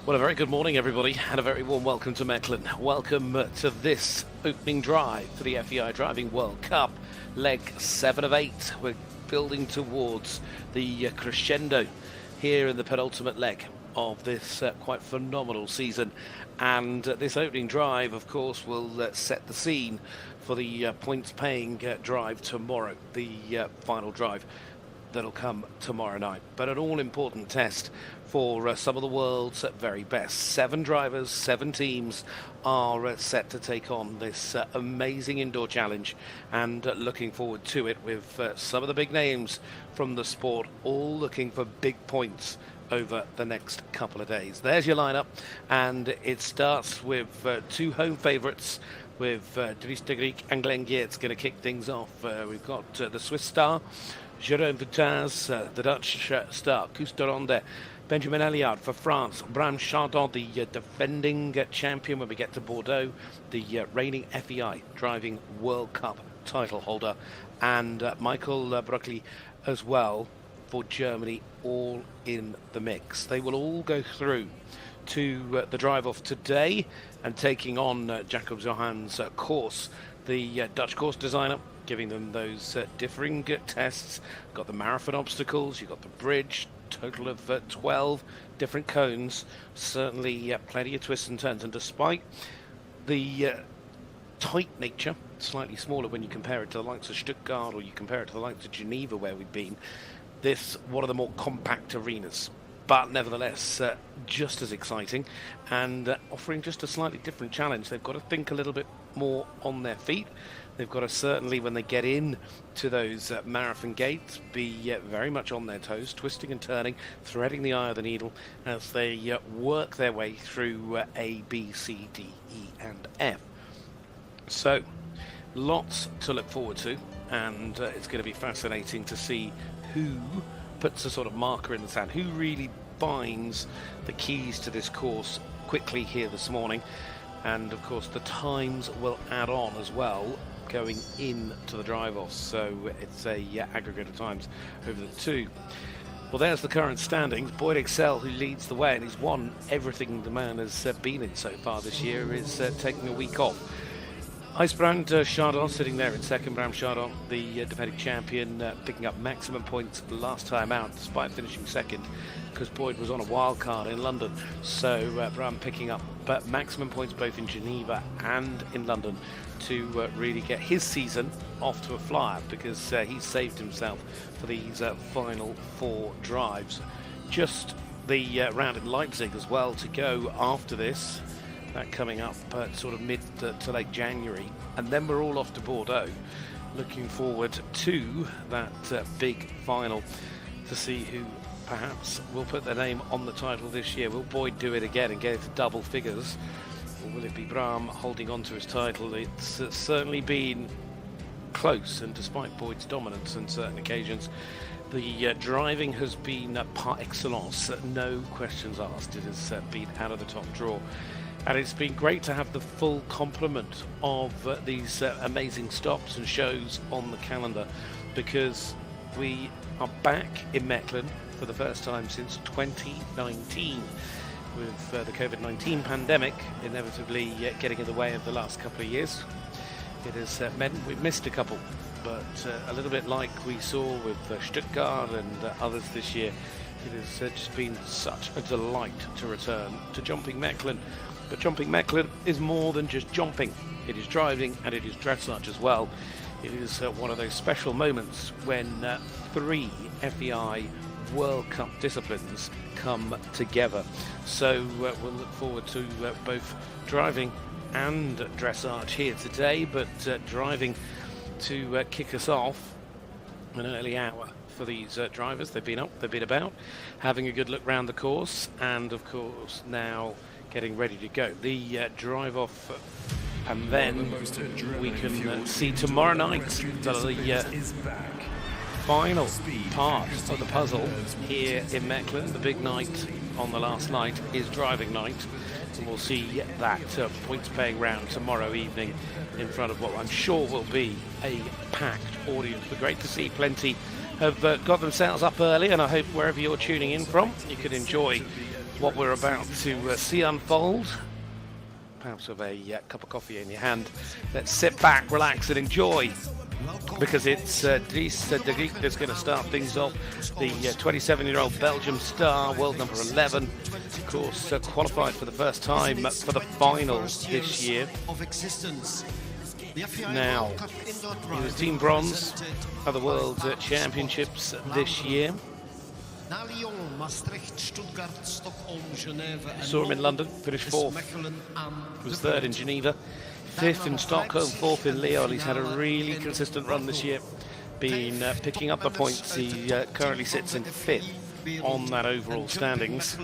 Well, a very good morning, everybody, and a very warm welcome to Mechelen. Welcome to this opening drive for the FEI Driving World Cup, leg 7 of 8. We're building towards the crescendo here in the penultimate leg of this quite phenomenal season. And this opening drive, of course, will set the scene for the points-paying drive tomorrow, the final drive that'll come tomorrow night. But an all-important test for some of the world's very best. 7 drivers, 7 teams are set to take on this amazing indoor challenge, and looking forward to it with some of the big names from the sport all looking for big points over the next couple of days. There's your lineup, and it starts with 2 home favourites, with Dries de Griek and Glenn Geertz going to kick things off. We've got the Swiss star Jérôme Vitaz, the Dutch star Koos de Ronde, Benjamin Elliott for France, Bram Chardon, the defending champion when we get to Bordeaux, the reigning FEI Driving World Cup title holder, and Michael Brockley as well for Germany, all in the mix. They will all go through to the drive-off today and taking on Jacob Johan's course, the Dutch course designer, giving them those differing tests. Got the marathon obstacles, you've got the bridge, total of 12 different cones, certainly plenty of twists and turns, and despite the tight nature, slightly smaller when you compare it to the likes of Stuttgart or you compare it to the likes of Geneva where we've been, this one of the more compact arenas, but nevertheless just as exciting and offering just a slightly different challenge. They've got to think a little bit more on their feet. They've got to certainly, when they get in to those marathon gates, be very much on their toes, twisting and turning, threading the eye of the needle as they work their way through A, B, C, D, E and F. So, lots to look forward to, and it's going to be fascinating to see who puts a sort of marker in the sand, who really binds the keys to this course quickly here this morning. And of course the times will add on as well going into the drive-off, so it's a aggregate of times over the 2. Well, there's the current standings. Boyd Excel, who leads the way and he's won everything the man has been in so far this year, is taking a week off. IJsbrand Chardon sitting there in second. Bram Chardon, the defending champion, picking up maximum points last time out despite finishing second because Boyd was on a wild card in London. So Bram picking up maximum points both in Geneva and in London to really get his season off to a flyer, because he's saved himself for these final 4 drives. Just the round in Leipzig as well to go after this. That coming up sort of mid to late January, and then we're all off to Bordeaux, looking forward to that big final to see who perhaps will put their name on the title this year. Will Boyd do it again and get it to double figures, or will it be Bram holding on to his title? It's certainly been close, and despite Boyd's dominance on certain occasions, the driving has been par excellence, no questions asked. It has been out of the top drawer. And it's been great to have the full complement of these amazing stops and shows on the calendar, because we are back in Mechelen for the first time since 2019, with the COVID-19 pandemic inevitably getting in the way of the last couple of years. It has meant we've missed a couple, but a little bit like we saw with Stuttgart and others this year, it has just been such a delight to return to Jumping Mechelen. But Jumping Mechelen is more than just jumping. It is driving and it is dressage as well. It is one of those special moments when 3 FEI World Cup disciplines come together. So we'll look forward to both driving and dressage here today, but driving to kick us off an early hour for these drivers. They've been up, they've been about, having a good look round the course, and of course now getting ready to go. The drive off, and then we can see tomorrow night the final part of the puzzle here in Mechelen. The big night on the last night is driving night, and we'll see that points paying round tomorrow evening in front of what I'm sure will be a packed audience. But great to see plenty have got themselves up early, and I hope wherever you're tuning in from you can enjoy what we're about to see unfold. Perhaps with a cup of coffee in your hand. Let's sit back, relax and enjoy, because it's Dries de Griek that's going to start things off. The 27-year-old Belgium star, world number 11, of course qualified for the first time for the finals this year. Now, he was team bronze at the World Championships this year. Saw him in London, finished fourth, was third in Geneva, fifth in Stockholm, fourth in Lyon. He's had a really consistent run this year, been picking up the points. He currently sits in fifth on that overall standings.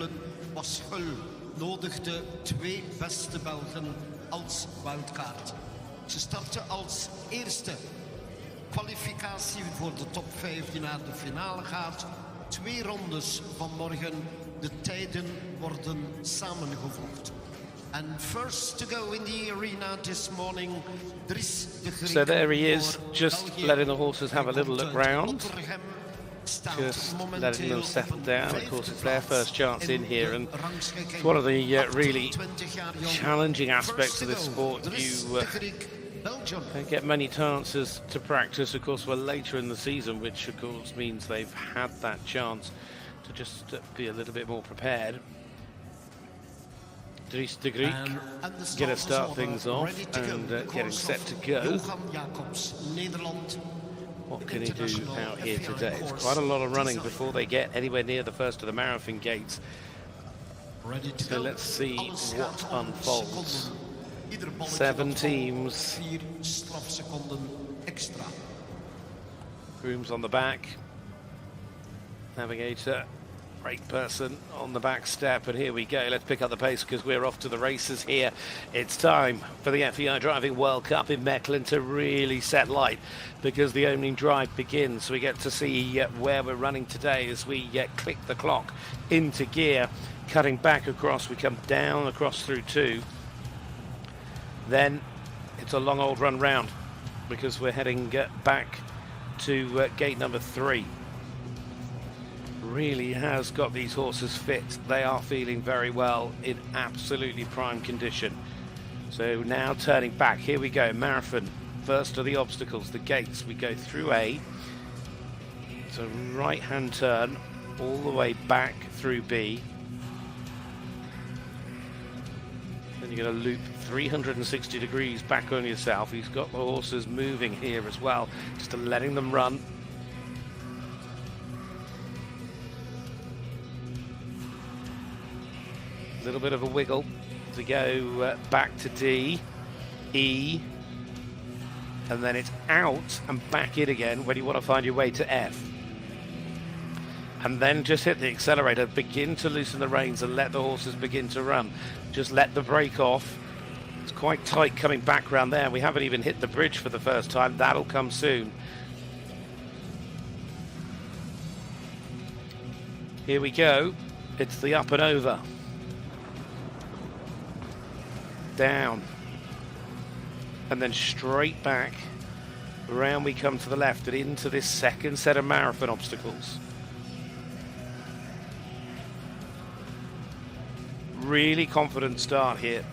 Ze starten als eerste kwalificatie voor de top 5 die naar de finale gaat. 2 rondes van morgen. De tijden worden samengevoegd. And first to go in the arena this morning, Dries de Griek. So there he is, just letting the horses have a little look round. Just letting them settle down. Of course, it's their first chance in here, and it's one of the really challenging aspects of this sport. You don't get many chances to practice. Of course, we're later in the season, which of course means they've had that chance to just be a little bit more prepared. Dries de Griek going to start things off and getting set to go. What can he do out here today? It's quite a lot of running before they get anywhere near the first of the marathon gates. So let's see what unfolds. 7 teams. Grooms on the back. Navigator, brake person on the back step, and here we go. Let's pick up the pace because we're off to the races here. It's time for the FEI Driving World Cup in Mechelen to really set light, because the opening drive begins. So we get to see where we're running today as we click the clock into gear, cutting back across. We come down across through 2. Then it's a long old run round because we're heading back to gate number 3. Really has got these horses fit. They are feeling very well, in absolutely prime condition. So now turning back, here we go, marathon. First of the obstacles, the gates. We go through A. It's a right hand turn all the way back through B. Then you're going to loop 360 degrees back on yourself. He's got the horses moving here as well, just letting them run. A little bit of a wiggle to go back to D, E, and then it's out and back in again when you want to find your way to F. And then just hit the accelerator, begin to loosen the reins and let the horses begin to run. Just let the brake off. It's quite tight coming back round there. We haven't even hit the bridge for the first time. That'll come soon. Here we go. It's the up and over. Down. And then straight back. Around we come to the left and into this second set of marathon obstacles. Really confident start here.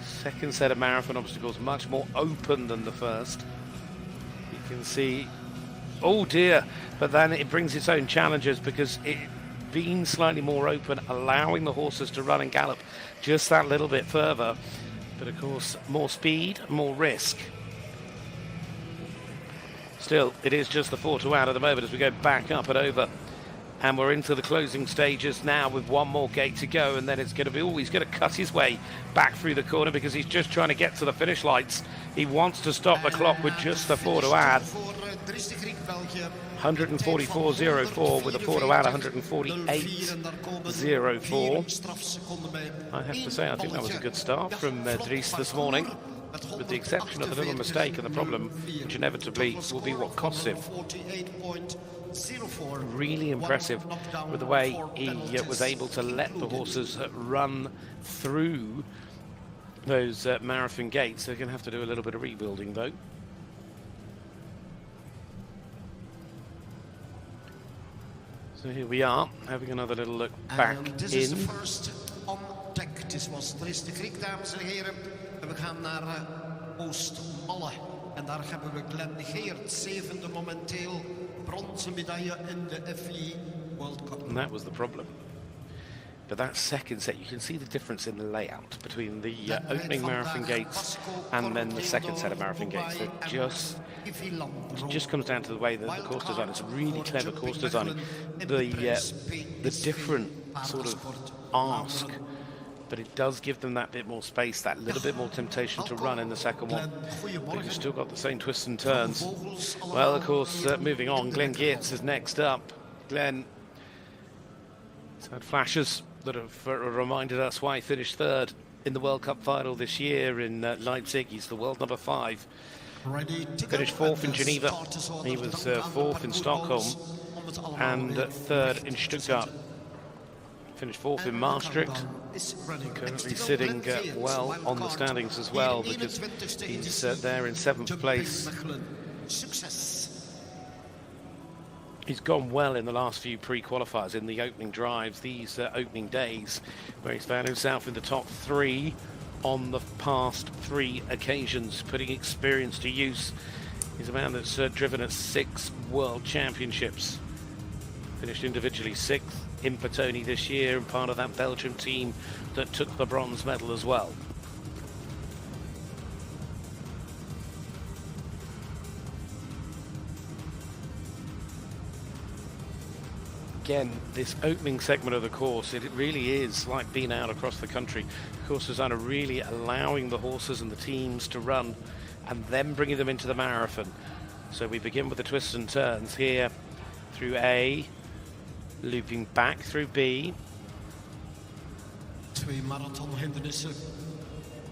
Second set of marathon obstacles, much more open than the first. You can see, oh dear, but then it brings its own challenges because it being slightly more open, allowing the horses to run and gallop just that little bit further. But of course, more speed, more risk. Still, it is just the 4 to out at the moment as we go back up and over. And we're into the closing stages now with one more gate to go, and then it's going to be, oh, he's going to cut his way back through the corner because he's just trying to get to the finish lights. He wants to stop the clock with just the 4 to add. 144.04 with a 4 to add, 148.04. I have to say, I think that was a good start from Dries this morning, with the exception of the little mistake and the problem, which inevitably will be what costs him. Really impressive with the way he was able to let the horses run through those marathon gates. They're going to have to do a little bit of rebuilding though. So here we are, having another little look back This is the in. first on deck. Er is de Griek, dames en heren. En we gaan naar Oost-Malle. En daar hebben we Glenn Geert, zevende momenteel, bronzen medaille in de FEI World Cup. And that was the problem. But that second set, you can see the difference in the layout between the opening marathon gates and then the second set of marathon gates. It just comes down to the way that the course design. It's a really clever course design. The different sort of ask, but it does give them that bit more space, that little bit more temptation to run in the second one. But you've still got the same twists and turns. Well, of course, moving on, Glenn Geertz is next up. Glenn has had flashes that have reminded us why he finished third in the World Cup final this year in Leipzig. He's the world number 5. Finished fourth in Geneva. He was fourth in Stockholm and third in Stuttgart. Finished fourth in Maastricht. Currently sitting well on the standings as well, because he's there in 7th place. He's gone well in the last few pre-qualifiers in the opening drives, these opening days, where he's found himself in the top 3 on the past 3 occasions, putting experience to use. He's a man that's driven at 6 World Championships. Finished individually 6th in Petoni this year, and part of that Belgium team that took the bronze medal as well. Again, this opening segment of the course, it really is like being out across the country. The course design are really allowing the horses and the teams to run and then bringing them into the marathon. So we begin with the twists and turns here through A, looping back through B. Two marathon hindernissen.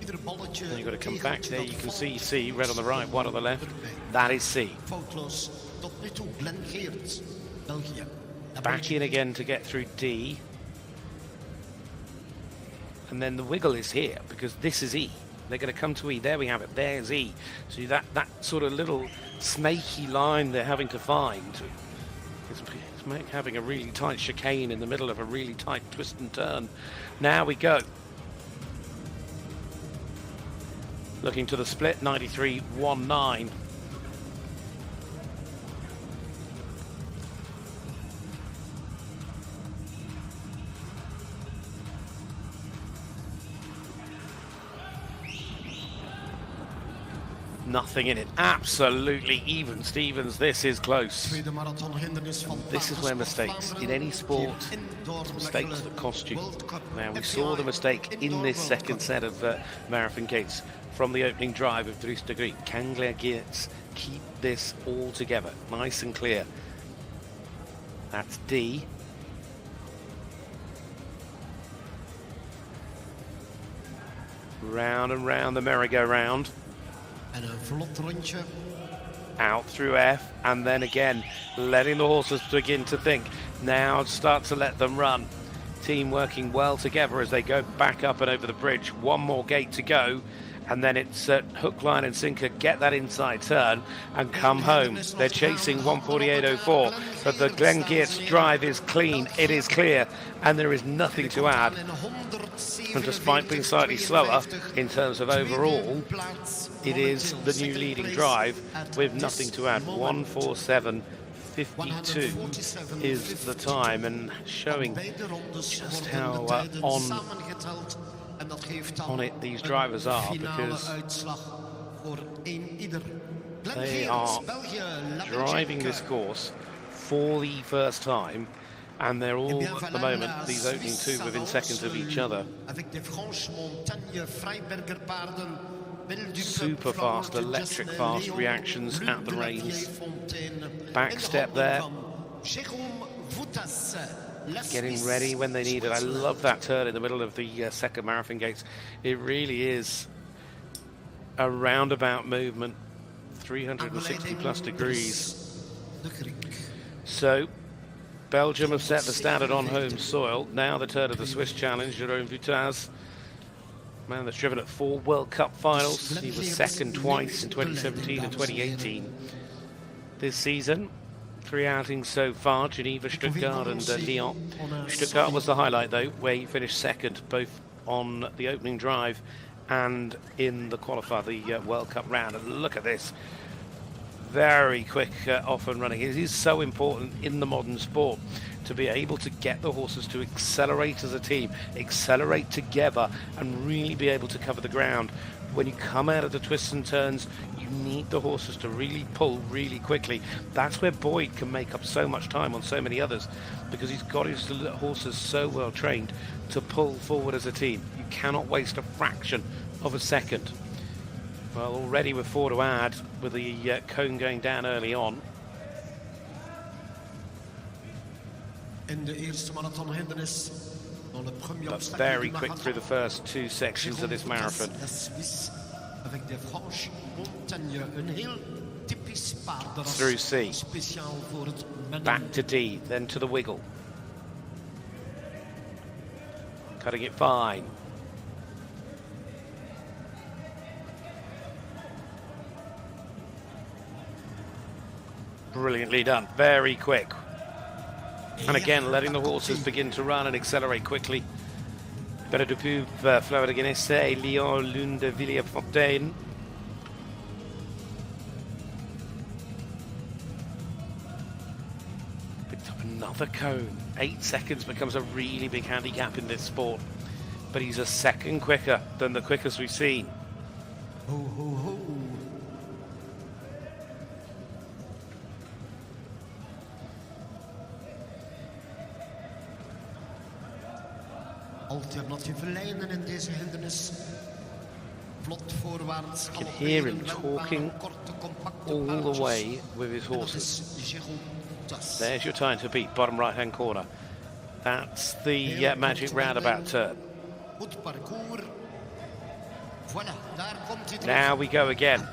Ieder balletje. Then you've got to come back there. You can see C, red on the right, white on the left. That is C. Foutloos. Tot nu toe Glenn Geertz, België. Back in again to get through D. And then the wiggle is here, because this is E. They're going to come to E. There we have it. There's E. So that sort of little snaky line they're having to find. It's having a really tight chicane in the middle of a really tight twist and turn. Now we go. Looking to the split, 93.19. Nothing in it. Absolutely even, Stevens. This is close. This is where mistakes in any sport, mistakes that cost you. Now, we saw the mistake in this second set of marathon gates from the opening drive of Dries de Griek. Can Glenn Geertz keep this all together, nice and clear? That's D. Round and round the merry-go-round. En een vlot rondje. Out through F, and then again letting the horses begin to think. Now start to let them run. Team working well together as they go back up and over the bridge. One more gate to go, and then it's hook, line and sinker. Get that inside turn and come home. They're chasing 1:48.04, but the Glenn Geertz drive is clean. It is clear, and there is nothing to add. And despite being slightly slower in terms of overall, it is the new leading drive with nothing to add. 1:47.52 is the time, and showing just how on it these drivers are, because they are driving this course for the first time, and they're all at the moment, these opening 2, within seconds of each other. Super fast, electric fast reactions at the reins. Back step there. Getting ready when they need it. I love that turn in the middle of the second marathon gates. It really is a roundabout movement, 360 plus degrees. So Belgium have set the standard on home soil. Now the turn of the Swiss challenge, Jeroen Vutaz. Man that's driven at 4 World Cup finals. He was second twice in 2017 and 2018. This season, 3 outings so far, Geneva, Stuttgart and Lyon. Stuttgart was the highlight though, where he finished second, both on the opening drive and in the qualifier, the World Cup round. And look at this. Very quick off and running. It is so important in the modern sport to be able to get the horses to accelerate as a team, accelerate together, and really be able to cover the ground. When you come out of the twists and turns, you need the horses to really pull really quickly. That's where Boyd can make up so much time on so many others, because he's got his horses so well trained to pull forward as a team. You cannot waste a fraction of a second. Well, already with 4 to add, with the cone going down early on. But very quick through the first 2 sections of this marathon. Through C, back to D, then to the wiggle. Cutting it fine. Brilliantly done, very quick. And again, letting the horses begin to run and accelerate quickly. Belle de Pub, Fleur de Guenesse, Lyon, Lune de Villefontaine. Picked up another cone. 8 seconds becomes a really big handicap in this sport. But he's a second quicker than the quickest we've seen. Ho, ho, ho. Alternatieve lijnen in deze hindernis. Vlot voorwaarts. You can hear him talking all the way with his horses. There's your time to beat, bottom right hand corner. That's the magic roundabout turn. Now we go again.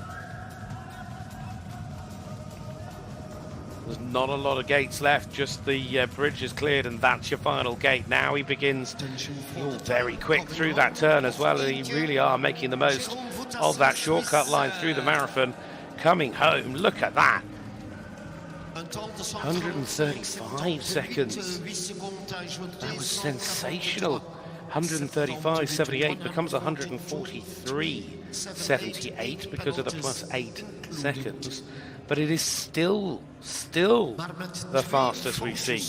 There's not a lot of gates left, just the bridge is cleared, and that's your final gate. Now he begins very quick through that turn as well, and he really are making the most of that shortcut line through the marathon. Coming home, look at that. 135 seconds. That was sensational. 135.78 becomes 143.78 because of the +8 seconds. But it is still the fastest we've seen.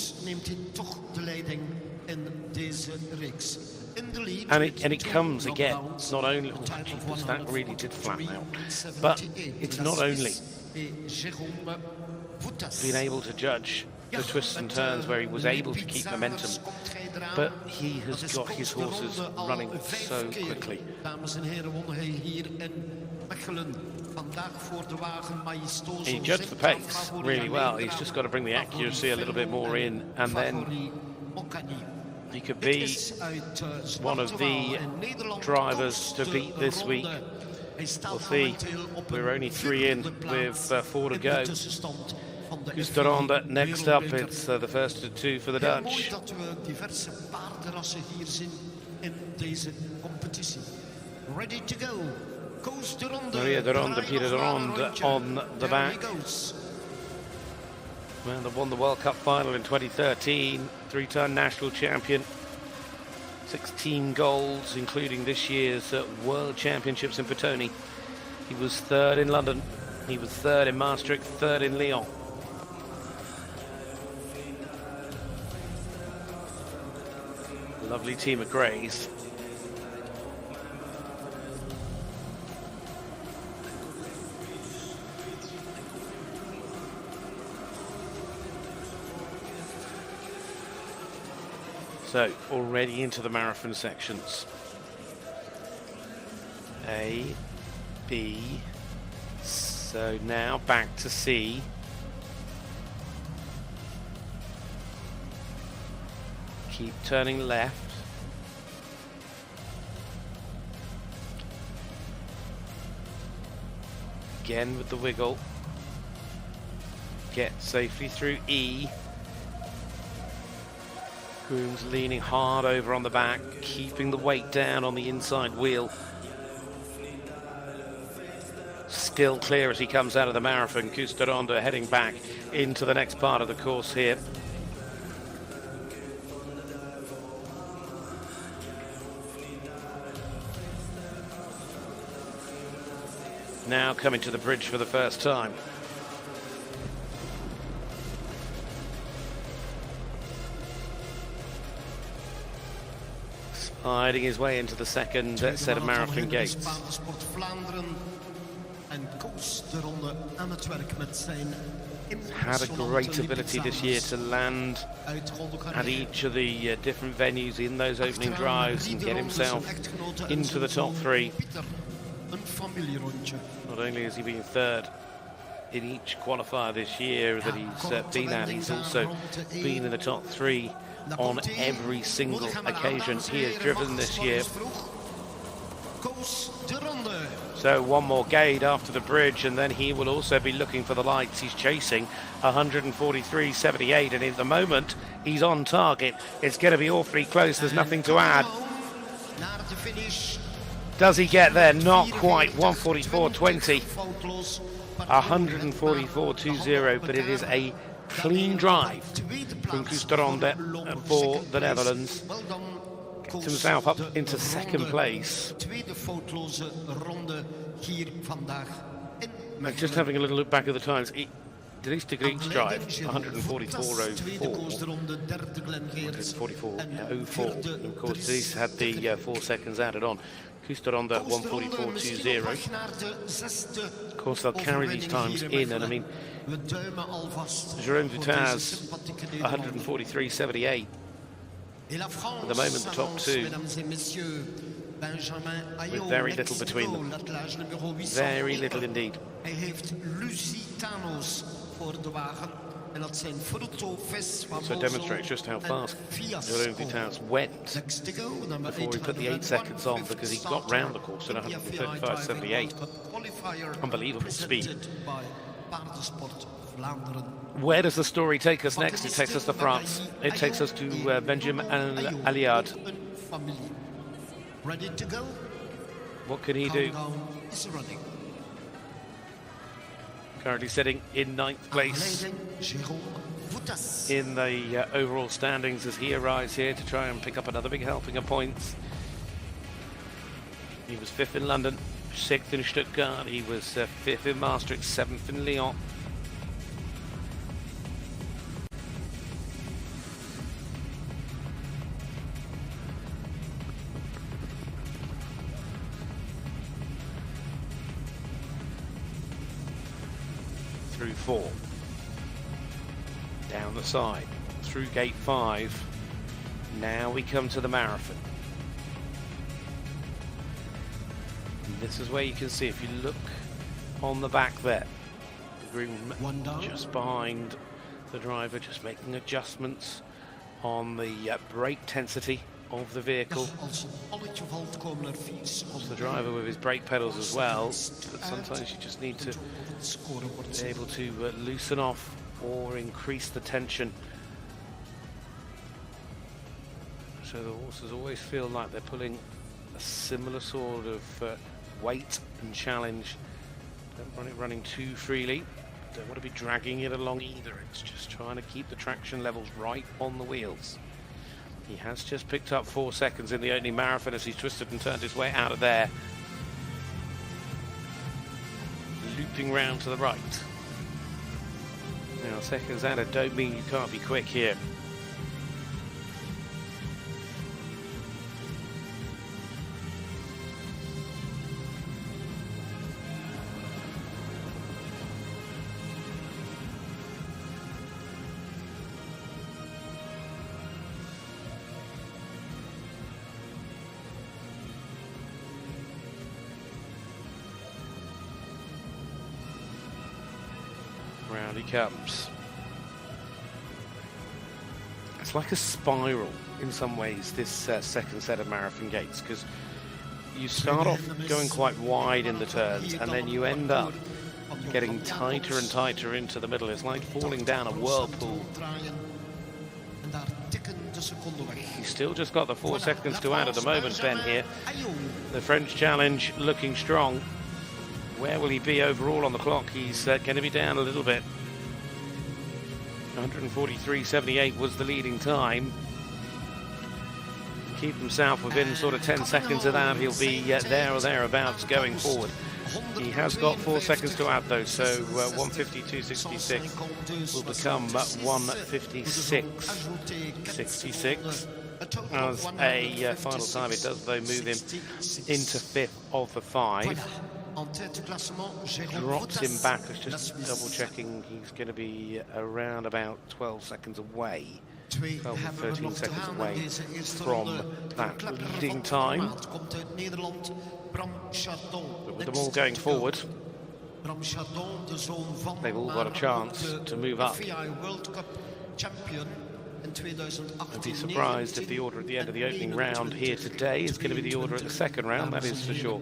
And it comes again, not only, that really did flatten out, but it's not only being able to judge the twists and turns where he was able to keep momentum, but he has got his horses running so quickly. He judged the pace really well. He's just got to bring the accuracy a little bit more in, and then he could be one of the drivers to beat this week. We'll see. We're only 3 in with 4 to go. Kusteronde next up. It's the first of 2 for the Dutch. Ready to go. Maria de Ronde, Peter de Ronde on the back. Man that won the World Cup final in 2013, 3-time national champion, 16 golds, including this year's World Championships in Petone. He was 3rd in London, he was 3rd in Maastricht, 3rd in Lyon. Lovely team of greys. So, already into the marathon sections. A, B, so now back to C. Keep turning left. Again with the wiggle. Get safely through E. Grooms leaning hard over on the back, keeping the weight down on the inside wheel. still clear as he comes out of the marathon. Custeronda heading back into the next part of the course here. Now coming to the bridge for the first time. Sliding his way into the second set of marathon gates. Had a great ability this year to land at each of the different venues in those opening drives and get himself into the top three. Not only has he been third in each qualifier this year that he's been at, he's also been in the top three on every single occasion he has driven this year. So one more gate after the bridge, and then he will also be looking for the lights. He's chasing 143.78, and at the moment he's on target. It's going to be awfully close. There's nothing to add. Does he get there? Not quite. 144.20, 144.20, but it is a clean drive from Custeronda for the Netherlands. Gets himself up into second place. Just having a little look back at the times. Dries de Griek's drive, 144.04. Of course, Dries had the 4 seconds added on. Custeronda 144.20. Of course, they'll carry these times in, and I mean, Jérôme Vitaz 143.78. At the moment, the top two, with very little between them. Very little indeed. So it demonstrates just how fast Jérôme Vitaz went before he put the 8 seconds on, because he got round the course at 135.78. Unbelievable speed. Where does the story take us next? It takes us to France. It takes us to Benjamin Alliard. Ready to go? What can he do? Currently sitting in 9th place in the overall standings as he arrives here to try and pick up another big helping of points. He was 5th in London, 6th in Stuttgart, he was 5th in Maastricht, 7th in Lyon. Through 4, down the side, through gate 5. Now we come to the marathon. And this is where you can see, if you look on the back there, the groom just behind the driver, just making adjustments on the brake tensity of the vehicle. The driver with his brake pedals as well, but sometimes you just need to be able to loosen off or increase the tension, so the horses always feel like they're pulling a similar sort of weight and challenge. Don't want it running too freely, don't want to be dragging it along either. It's just trying to keep the traction levels right on the wheels. He has just picked up 4 seconds in the opening marathon as he twisted and turned his way out of there. Looping round to the right. Now, seconds added don't mean you can't be quick here. Round he comes. It's like a spiral in some ways, this second set of marathon gates, because you start off going quite wide in the turns and then you end up getting tighter and tighter into the middle. It's like falling down a whirlpool. He's still just got the 4 seconds to add at the moment, Ben, here. The French challenge looking strong. Where will he be overall on the clock? He's going to be down a little bit. 143.78 was the leading time. Keep himself within sort of 10 seconds of that, he'll be there or thereabouts going forward. He has got 4 seconds to add though, so 152.66 will become 156.66 as a final time. It does though move him into 5th of the 5. Drops him back. It's just double checking. He's going to be around about 12 seconds away. 12 or 13 seconds away from that leading time. But with them all going forward, they've all got a chance to move up. FEI World Cup champion in 2018. I'd be surprised if the order at the end of the opening round here today is going to be the order at the second round, that is for sure.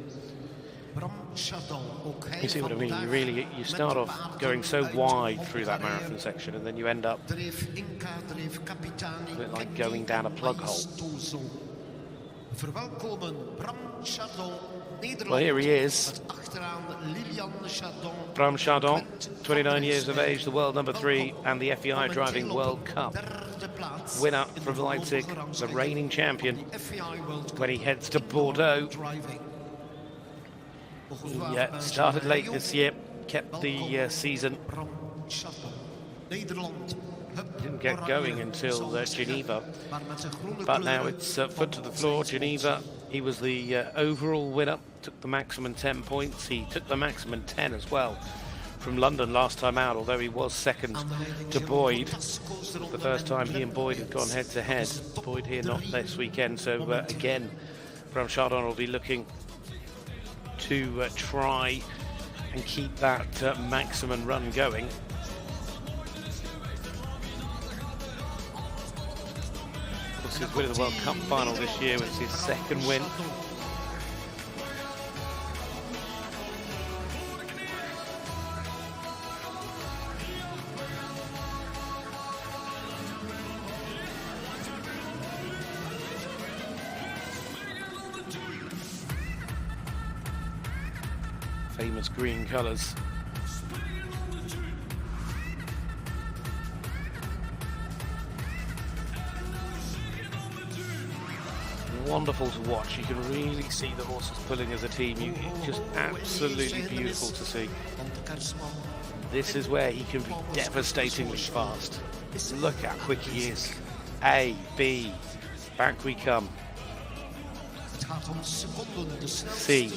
You see what I mean? You start off going so wide through that marathon section, and then you end up a bit like going down a plug hole. Well, here he is. Bram Chardon, 29 years of age, the world number 3 and the FEI Driving World Cup winner from Leipzig, the reigning champion when he heads to Bordeaux. He started late this year, kept the season, didn't get going until Geneva, but now it's foot to the floor. Geneva, he was the overall winner, took the maximum 10 points. He took the maximum 10 as well from London last time out, although he was second to Boyd. The first time he and Boyd had gone head to head. Boyd here not this weekend, so again, Bram Chardon will be looking to try and keep that maximum run going. Of course, he's winning the World Cup final this year, which is his second win. Famous green colours. Wonderful to watch. You can really see the horses pulling as a team. It's just absolutely beautiful to see. This is where he can be devastatingly fast. Look how quick he is. A, B, back we come. C.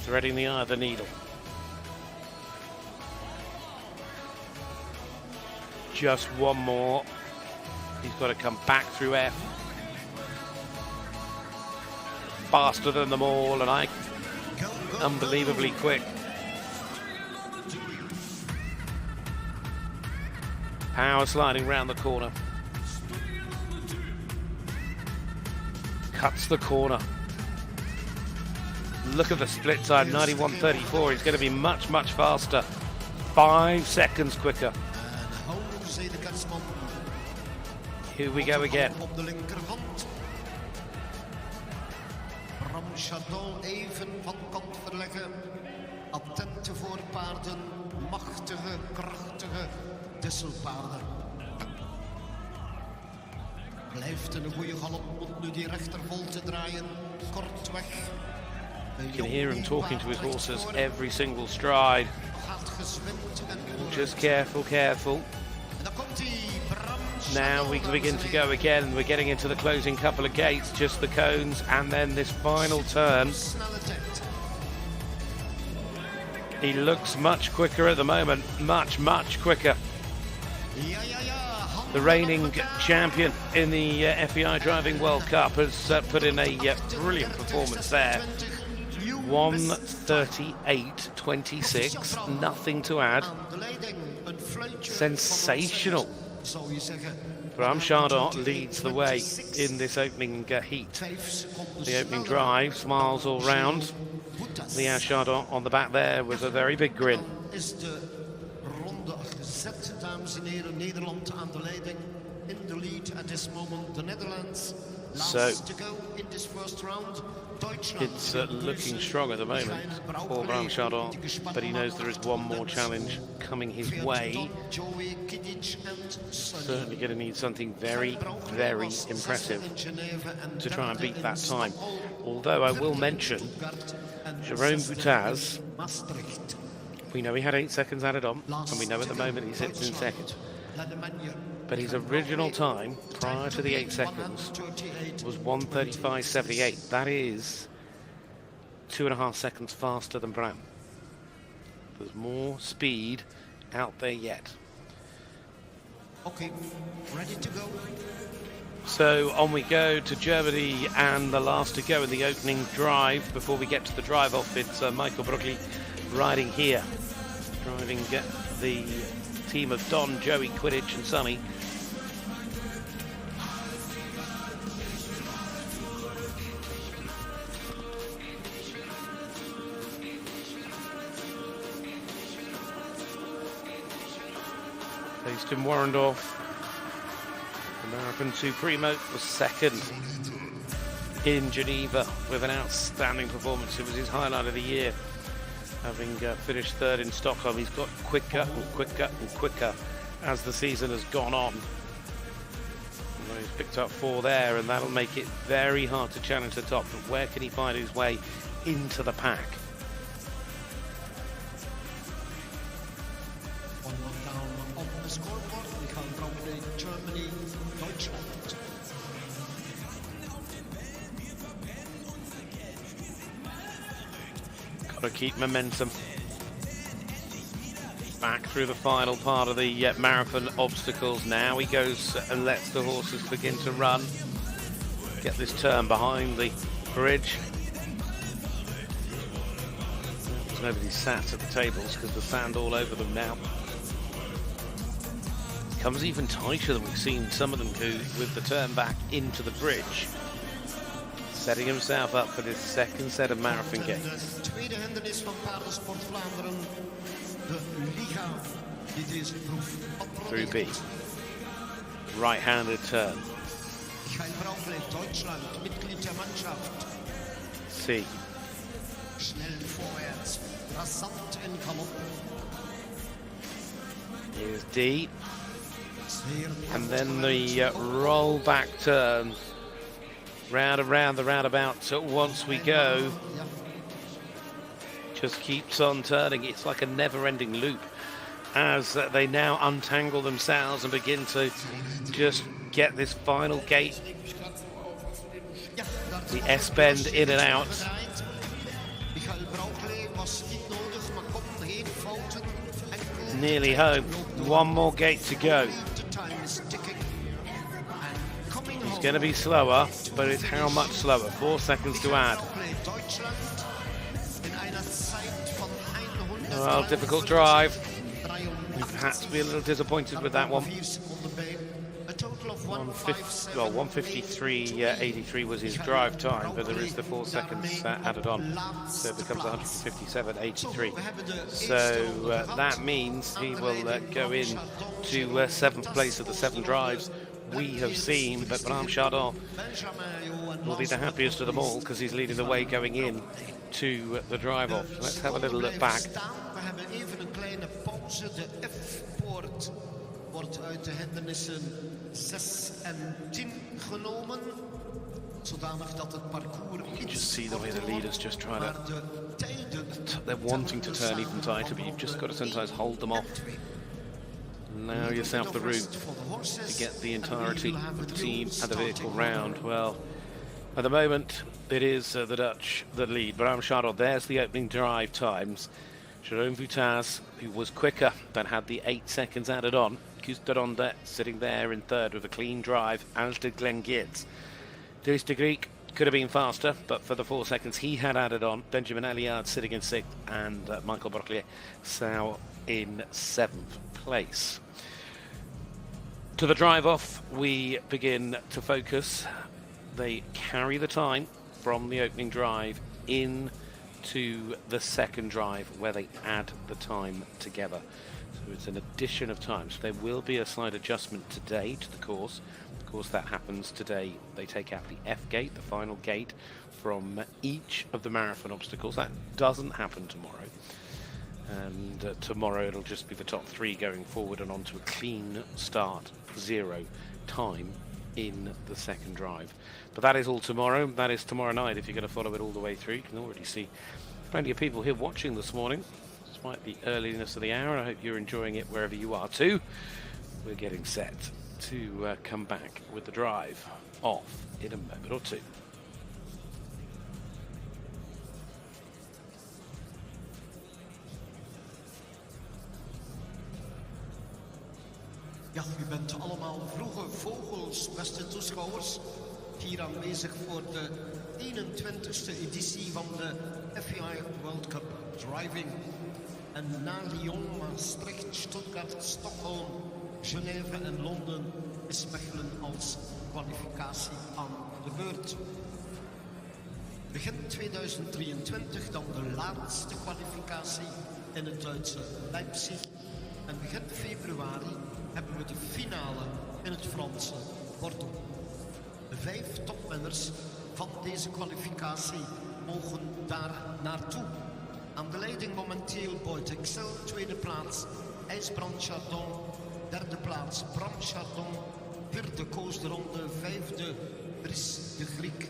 Threading the eye of the needle. Just one more. He's got to come back through F. Faster than them all, and unbelievably quick. Power sliding round the corner. Cuts the corner. Look at the split time, 91.34. He's going to be much, much faster. 5 seconds quicker. Here we go again. Bram Chardon even van kant verleggen. Attente voorpaarden, machtige, krachtige disselpaarden. Blijft een goede galop, moet nu die rechtervolte draaien, kortweg. You can hear him talking to his horses every single stride. Just careful, careful. Now we can begin to go again. We're getting into the closing couple of gates, just the cones, and then this final turn. He looks much quicker at the moment, much, much quicker. The reigning champion in the FEI Driving World Cup has put in a brilliant performance there. 1:38.26, nothing to add. Sensational. Bram Chardon leads the way in this opening heat. The opening drive, smiles all round. Leon Chardon on the back there with a very big grin. Dames en heren, Nederland aan de leiding. In de lead at this moment, the Netherlands. So to go in this first round. it's looking strong at the moment for Bram Chardon, but he knows there is one more challenge coming his way. Certainly going to need something very, very impressive to try and beat that time. Although I will mention Jerome Boutaz, we know he had 8 seconds added on, and we know at the moment he sits in second. But his original time prior to the 8 seconds was 1:35.78. That is 2.5 seconds faster than Bram. There's more speed out there yet. Okay, ready to go. So on we go to Germany, and the last to go in the opening drive. Before we get to the drive off, it's Michael Brookley riding here, driving the team of Don, Joey, Quidditch and Sonny. Based in Warrendorf. American Supremo was second in Geneva with an outstanding performance. It was his highlight of the year, having finished third in Stockholm. He's got quicker and quicker and quicker as the season has gone on. And he's picked up 4 there, and that'll make it very hard to challenge the top. But where can he find his way into the pack? Germany, Deutschland. Got to keep momentum. Back through the final part of the marathon obstacles. Now he goes and lets the horses begin to run. Get this turn behind the bridge. There's nobody sat at the tables because there's sand all over them now. Comes even tighter than we've seen some of them do with the turn back into the bridge. Setting himself up for this second set of marathon games. Through B. Right-handed turn. C. Here's D. And then the roll back turn, round and round the roundabout. So once we go, just keeps on turning. It's like a never-ending loop as they now untangle themselves and begin to just get this final gate, the S-bend in and out. Nearly home. One more gate to go. He's going to be slower, but it's how much slower? 4 seconds to add. Well, difficult drive. You perhaps be a little disappointed with that one. 153.83 was his drive time, but there is the 4 seconds added on, so it becomes 157.83. So that means he will go in to 7th place of the 7 drives we have seen, but Bram Chardon will be the happiest of them all because he's leading the way going in to the drive off. Let's have a little look back. Wordt uit de hindernissen 6 en 10 genomen, zodanig dat het parcours You just see the way the leaders just try to, they're wanting to turn even tighter, but you've just got to sometimes hold them off. Allow yourself the room to get the entirety of the team and the vehicle round. Well, at the moment, it is the Dutch that lead. Bram Chardon, there's the opening drive times. Jerome Boutaz, who was quicker, but had the 8 seconds added on. Kusteronde sitting there in third with a clean drive, as did Glenn Gibbs. Dries de Greek could have been faster, but for the 4 seconds he had added on. Benjamin Alliard sitting in 6th, and Michael Broclier Sau in 7th place. To the drive off, we begin to focus. They carry the time from the opening drive in to the second drive, where they add the time together. So it's an addition of time. So there will be a slight adjustment today to the course Of course, that happens today. They take out the F gate, the final gate, from each of the marathon obstacles. That doesn't happen tomorrow. And tomorrow it'll just be the top 3 going forward and onto a clean start, 0 time in the second drive. But that is all tomorrow. That is tomorrow night. If you're going to follow it all the way through, you can already see plenty of people here watching this morning, despite the earliness of the hour. I hope you're enjoying it wherever you are too. We're getting set to come back with the drive off in a moment or two. Ja, u bent allemaal vroege vogels, beste toeschouwers. Hier aanwezig voor de 21ste editie van de FEI World Cup Driving. En na Lyon, Maastricht, Stuttgart, Stockholm, Genève en Londen is Mechelen als kwalificatie aan de beurt. Begin 2023 dan de laatste kwalificatie in het Duitse Leipzig. En begin februari hebben we de finale in het Franse Bordeaux. De 5 topwinners van deze kwalificatie mogen daar naartoe. Aan de leiding momenteel Boyd Excel, tweede plaats IJsbrand Chardon, derde plaats Bram Chardon, vierde Koos de Ronde, vijfde Dries de Griek,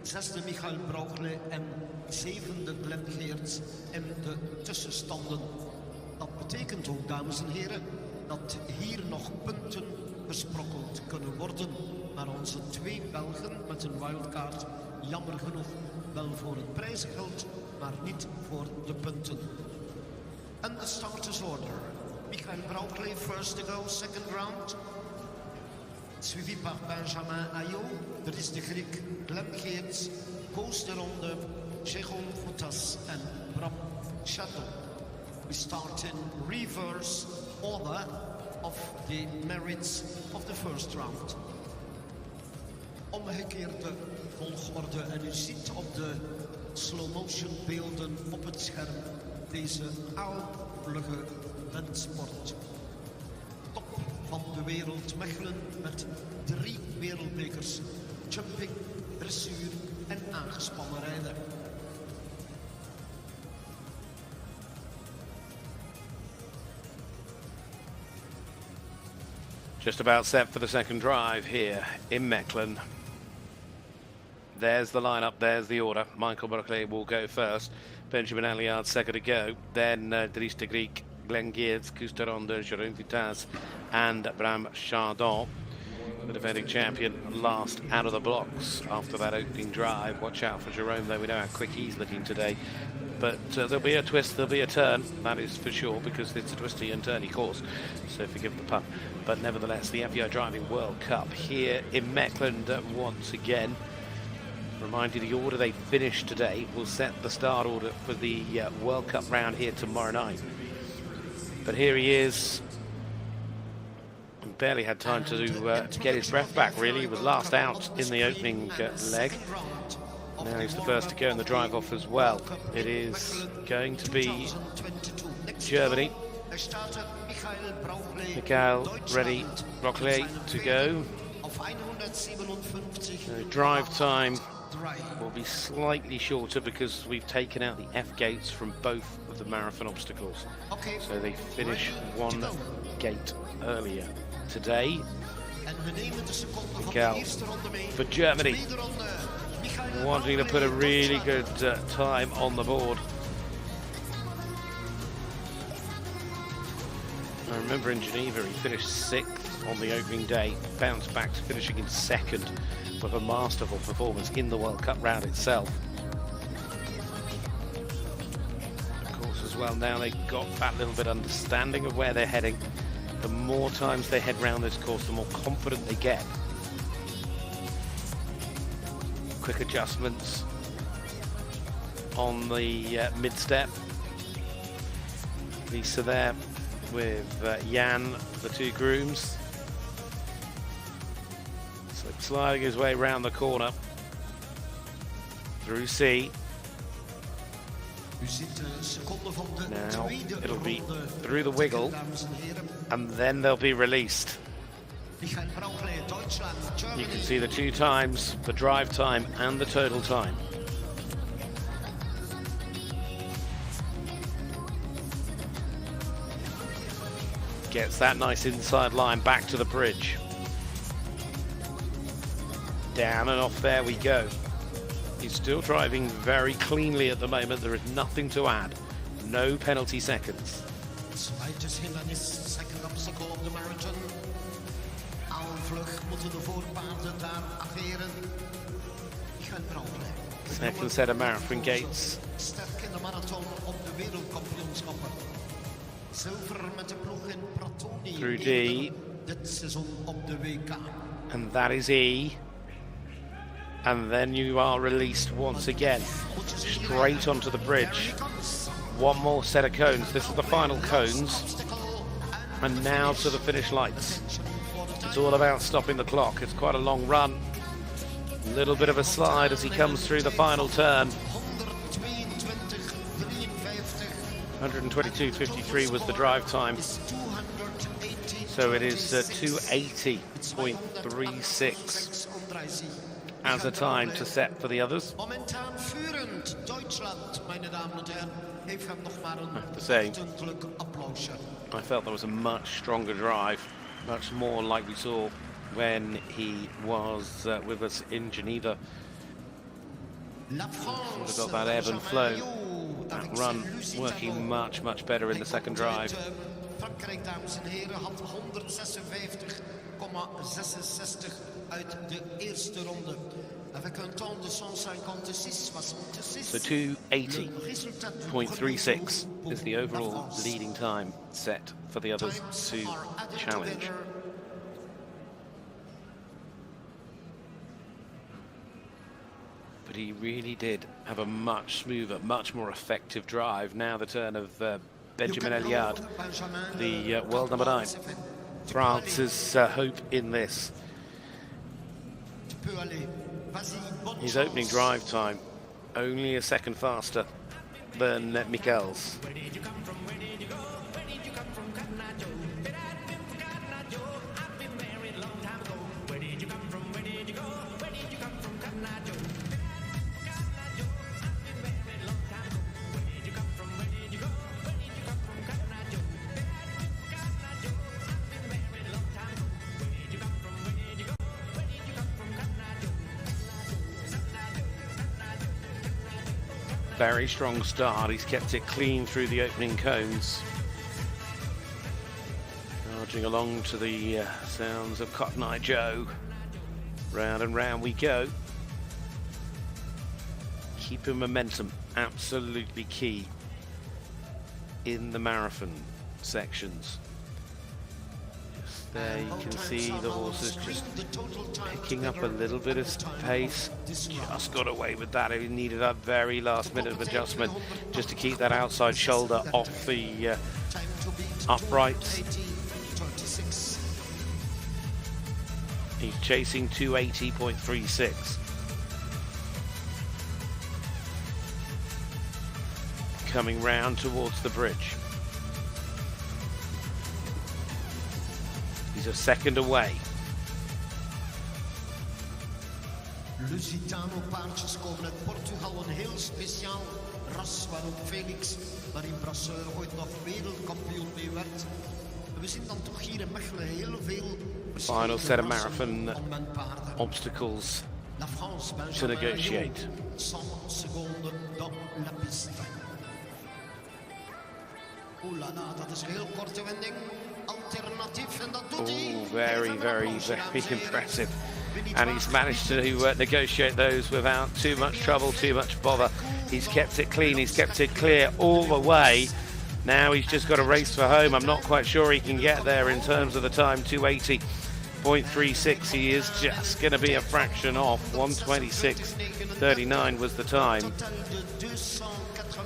zesde Michael Brauchle en zevende Glenn Geerts in de tussenstanden. Dat betekent ook, dames en heren, dat hier nog punten gesprokkeld kunnen worden. Maar onze 2 Belgen met een wildcard jammer genoeg wel voor het prijzengeld, maar niet voor de punten. And the starters order. Michael Brauchle, first to go, second round. Suivi par Benjamin Ayot, Dries de Griek, Glenn Geerts, Koos de Ronde, Jérôme Foutas en Bram Chardon. We start in reverse order of the merits of the first round. Omgekeerde volgorde en u ziet op de slow motion beelden op het scherm deze aardige rensport. Top van de wereld Mechelen met 3 wereldbekers, jumping, dressuur en aangespannen rijden. Just about set for the second drive here in Mechelen. There's the lineup, there's the order. Michael Brauchle will go first. Benjamin Alliard second to go. Then Dries de Griek, Glenn Geerts, Koos de Ronde, Jérôme Foutas and Bram Chardon. The defending champion last out of the blocks after that opening drive. Watch out for Jérôme, though we know how quick he's looking today. But there'll be a twist, there'll be a turn, that is for sure, because it's a twisty and turny course, so forgive the pun. But nevertheless, the FEI Driving World Cup here in Mechelen once again. Remind you, the order they finished today will set the start order for the World Cup round here tomorrow night. But here he is. Barely had time to get his breath back, really. He was last out in the opening leg. Now he's the first to go in the drive off as well. It is going to be Germany. Michael ready, Brauchle to go. Drive time will be slightly shorter because we've taken out the F gates from both of the marathon obstacles. So they finish 1 gate earlier today. Michael for Germany, wanting to put a really good time on the board. I remember in Geneva he finished 6th on the opening day, bounced back to finishing in 2nd with a masterful performance in the World Cup round itself. Of course, as well, now they've got that little bit of understanding of where they're heading. The more times they head round this course, the more confident they get. Quick adjustments on the mid-step. Lisa there with Jan, the 2 grooms. So sliding his way round the corner through C. Now it'll be through the wiggle and then they'll be released. You can see the 2 times, the drive time and the total time. Gets that nice inside line back to the bridge. Down and off, there we go. He's still driving very cleanly at the moment. There is nothing to add. No penalty seconds. Zweites hindernis, second obstacle of the marathon. Aanvlug moeten de voorpaarden daar ageren. Geen probleem. Second set of marathon gates. Sterk in de marathon op de wereldkampioenschappen. Zilver met de ploeg in Pratoni. Through D. Dit seizoen op de WK. And that is E. And then you are released once again. Straight onto the bridge. One more set of cones. This is the final cones. And now to the finish lights. It's all about stopping the clock. It's quite a long run. A little bit of a slide as he comes through the final turn. 122.53 was the drive time. So it is 280.36 as a time to set for the others. I have to say, I felt there was a much stronger drive, much more like we saw when he was with us in Geneva. Sort of got that ebb and flow, that run working much, much better in the second drive. Frankrijk, dames en heren, had 156,66 uit de eerste ronde. Avec un temps de 156,66. So 280.36 is the overall leading time set for the others to challenge. But he really did have a much smoother, much more effective drive. Now the turn of Benjamin Eliade, the world number 9. France's hope in this. His opening drive time, only a second faster than Michel's. Very strong start. He's kept it clean through the opening cones. Charging along to the sounds of Cotton Eye Joe. Round and round we go. Keeping momentum, absolutely key in the marathon sections. There you can see the horses just picking up a little bit of pace. Just got away with that. He needed a very last minute of adjustment just to keep that outside shoulder off the uprights. He's chasing 280.36. Coming round towards the bridge. He's a second away. Lusitano paardjes komen uit Portugal, een heel speciaal ras waarop Felix, waarin Brasseur ooit nog wereldkampioen mee werd. We zien dan toch hier in Mechelen heel veel final set of marathon obstacles to negotiate. 100 seconden dans la piste. Oeh la la, dat is een heel korte wending. Alternatief en dat doet hij. Oh, very, very impressive. And he's managed to negotiate those without too much trouble, too much bother. He's kept it clean, he's kept it clear all the way. Now he's just got a race for home. I'm not quite sure he can get there in terms of the time, 280.36. He is just going to be a fraction off. 126.39 was the time.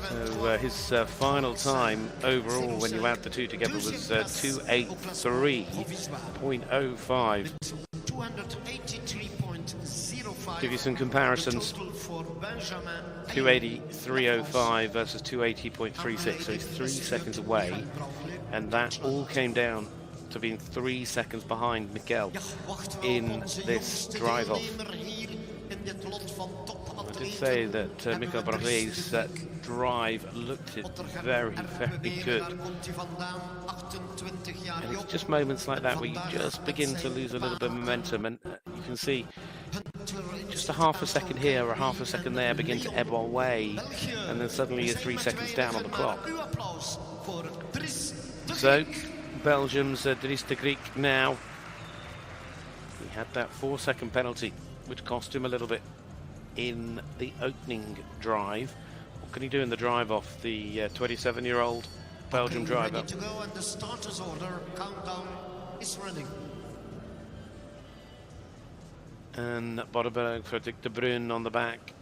So his final time overall, when you add the two together, was 283.05. Give you some comparisons. 283.05 versus 280.36, so he's 3 seconds away, and that all came down to being 3 seconds behind Mechelen in this drive-off. I did say that Mikael Barret's drive looked very, very good. And it's just moments like that where you just begin to lose a little bit of momentum, and you can see just a half a second here or a half a second there begin to ebb away, and then suddenly you're 3 seconds down on the clock. So, Belgium's Dries de Griek now. He had that 4-second penalty, which cost him a little bit in the opening drive. What can he do in the drive off, the 27-year-old Belgium driver? Ready to go, and the starters order countdown is running. And Bodeberg for Dick de Bruin on the back.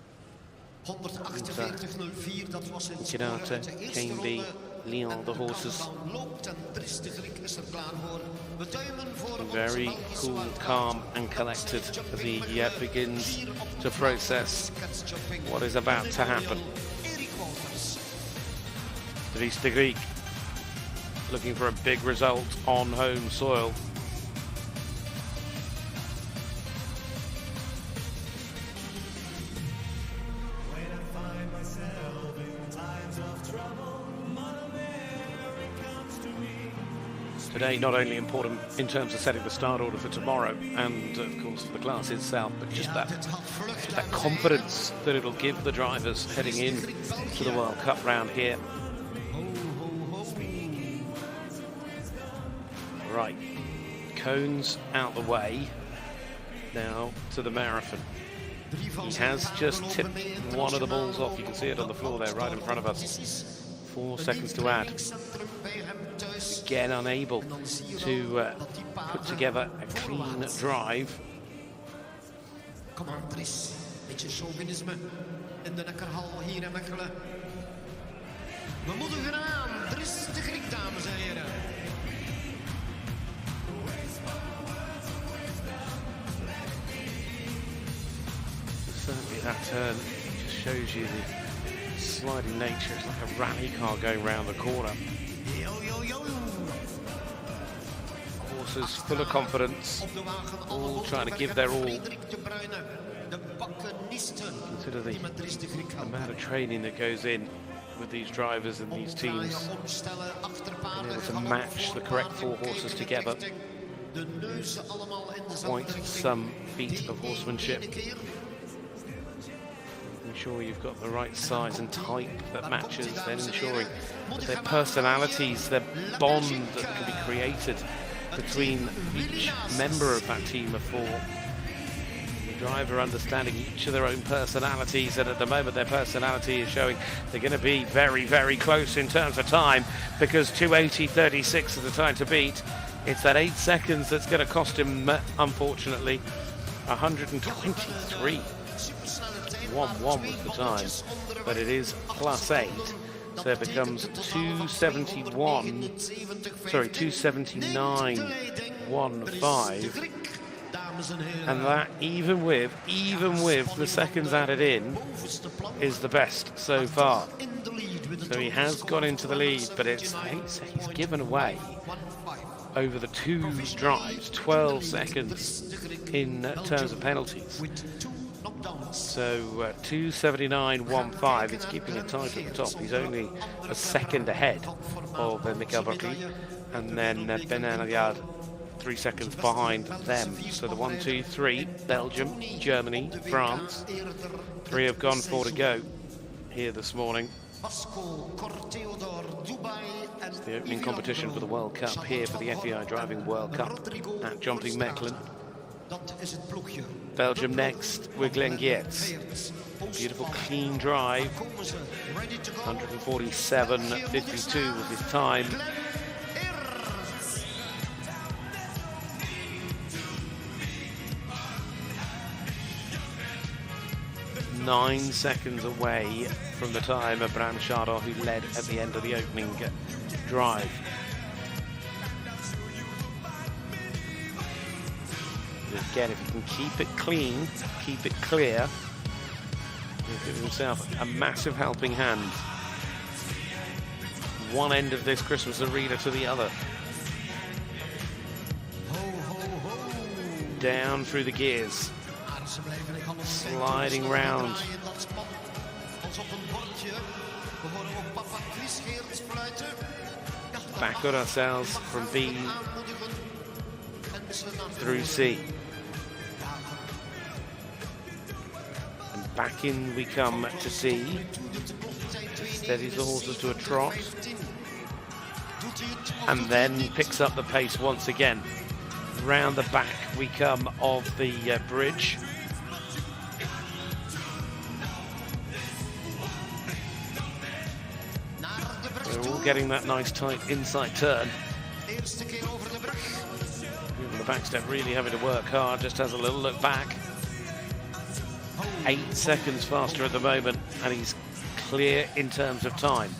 148.04, dat was in Gerate, Caneby, Leon, the horses. Very cool, calm and collected as he begins to process what is about to happen. Dries de Griek looking for a big result on home soil. Today not only important in terms of setting the start order for tomorrow and of course for the class itself, but just that confidence that it'll give the drivers heading in to the World Cup round here. Right, cones out the way, now to the marathon. He has just tipped one of the balls off, you can see it on the floor there right in front of us. 4 seconds to add. Again unable to put together a clean drive. Kom aan, Dries. Beetje chauvinisme in de Nekkerhal hier in Mechelen. We moedigen aan. Dries de Griek, dames en heren. Certainly that turn just shows you the sliding nature. It's like a rally car going round the corner. Horses full of confidence, all trying to give their all. Consider the amount of training that goes in with these drivers and these teams. Being able to match the correct 4 horses together. Quite some feat of horsemanship. Ensure you've got the right size and type that matches, then ensuring that their personalities, their bond that can be created between each member of that team of 4. The driver understanding each of their own personalities, and at the moment their personality is showing they're going to be very, very close in terms of time, because 2:80.36 is the time to beat. It's that 8 seconds that's going to cost him, unfortunately, 123. 1-1 was the time, but it is +8, so it becomes 279.15, and that even with the seconds added in is the best so far. So he has got into the lead, but he's given away over the 2 drives 12 seconds in terms of penalties. So 279.15, it's keeping it tight at the top. He's only a second ahead of Mikael Barret, and then Ben Alliard 3 seconds behind them. So the 1, 2, 3, Belgium, Germany, France, 3 have gone, 4 to go here this morning. It's the opening competition for the World Cup here for the FEI Driving World Cup at Jumping Mechelen. Belgium next with Glenn Geerts. Beautiful clean drive. 147.52 was his time. Nine seconds away from the time of Bram Schadl, who led at the end of the opening drive. Again, if he can keep it clean, keep it clear, he'll give himself a massive helping hand. One end of this Christmas arena to the other. down through the gears, sliding round. Back on ourselves from B through C. And back in we come to C. Steadies the horses to a trot. And then picks up the pace once again. Round the back we come of the bridge. We're all getting that nice tight inside turn. Even the back step really having to work hard, just has a little look back. 8 seconds faster at the moment, and he's clear in terms of time.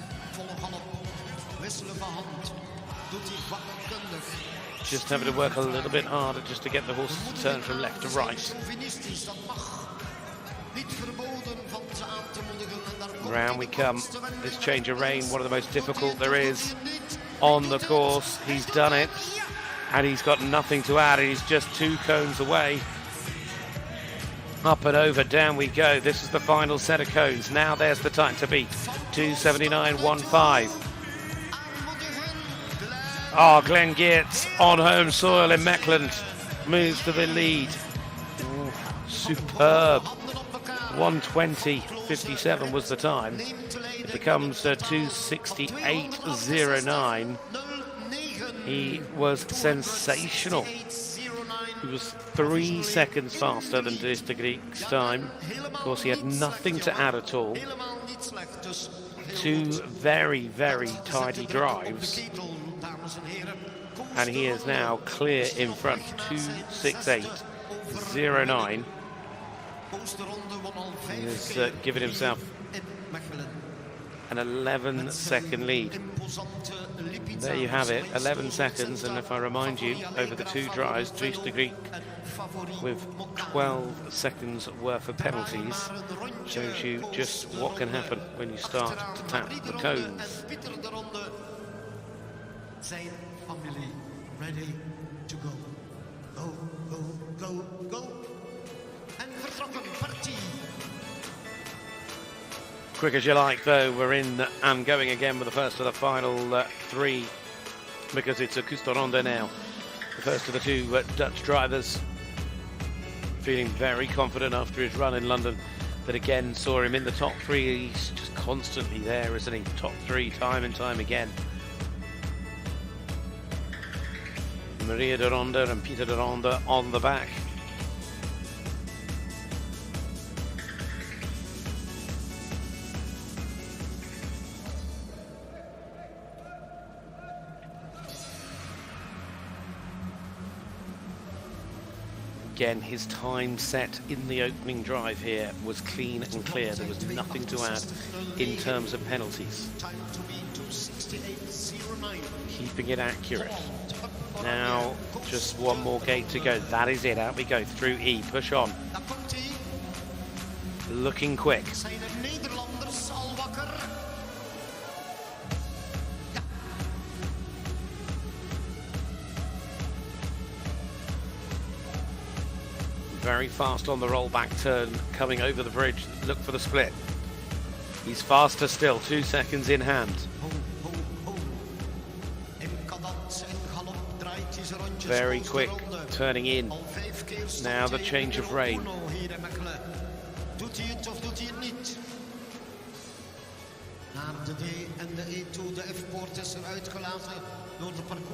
Just having to work a little bit harder just to get the horses to turn from left to right. Round we come. This change of rein, one of the most difficult there is on the course. He's done it, and he's got nothing to add. He's just 2 cones away. Up and over, down we go. This is the final set of cones. Now there's the time to beat. 2:79.15. Oh, Glenn Geertz on home soil in Mechelen moves to the lead. Ooh, superb. 1:20.57 was the time. It becomes 2:68.09. He was sensational. He was 3 seconds faster than De Griek's time. Of course, he had nothing to add at all. 2 very, very tidy drives. And he is now clear in front, 2:68.09. He is giving himself an 11-second lead. There you have it, 11 seconds, and if I remind you, over the 2 drives, De Griek with 12 seconds worth of penalties shows you just what can happen when you start to tap the cones. Ready to go. Go, go, go, go. And vertrokken, partie. Quick as you like, though, we're in and going again with the first of the final 3, because it's a Kusteronde now. The first of the 2 Dutch drivers, feeling very confident after his run in London, that again saw him in the top 3. He's just constantly there, isn't he? Top 3 time and time again. Maria de Ronde and Peter de Ronde on the back. Again, his time set in the opening drive here was clean and clear. There was nothing to add in terms of penalties. Keeping it accurate. Now, just one more gate to go. That is it. Out we go through E. Push on. Looking quick. Very fast on the rollback turn, coming over the bridge. Look for the split. He's faster still, 2 seconds in hand. Very quick, turning in. Now the change of rein.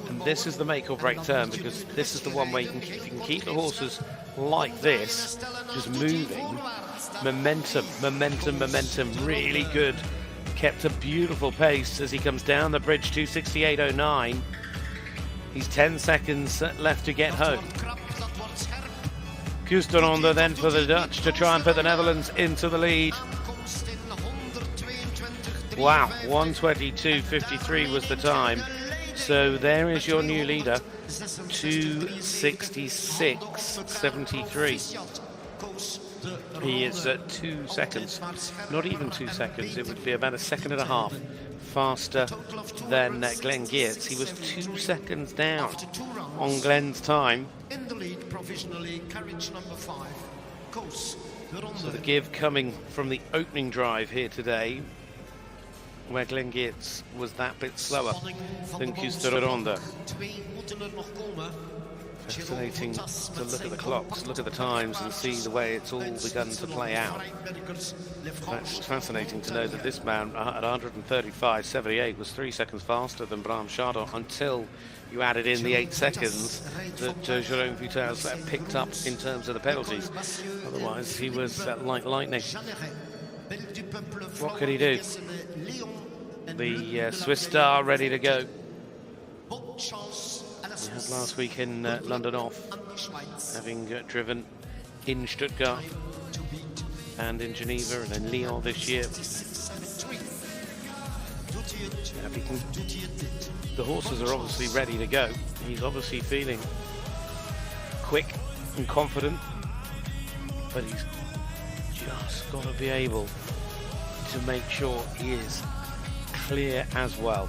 And this is the make or break turn, because this is the one where you can keep the horses like this, just moving. Momentum, momentum, momentum, really good. Kept a beautiful pace as he comes down the bridge, 2:68.09. He's 10 seconds left to get home. Kusteronde then for the Dutch to try and put the Netherlands into the lead. Wow, 1:22.53 was the time. So there is your new leader, 2:66.73. He is at 2 seconds, not even 2 seconds, it would be about a second and a half faster than Glenn Geertz. He was 2 seconds down on Glenn's time. In the lead provisionally, carriage number 5, Koos de Ronde. So the give coming from the opening drive here today, where Glenn Geerts was that bit slower than Koos de Ronde. Fascinating to look at the clocks, look at the times and see the way it's all begun to play out. That's fascinating to know that this man at 135.78 was 3 seconds faster than Bram Chardon until you added in the 8 seconds that Jérôme Vuitaz picked up in terms of the penalties. Otherwise he was like lightning. What could he do? The Swiss star ready to go. He had last week in London off, having driven in Stuttgart and in Geneva and in Lyon this year. The horses are obviously ready to go. He's obviously feeling quick and confident, but he's just got to be able to make sure he is clear as well.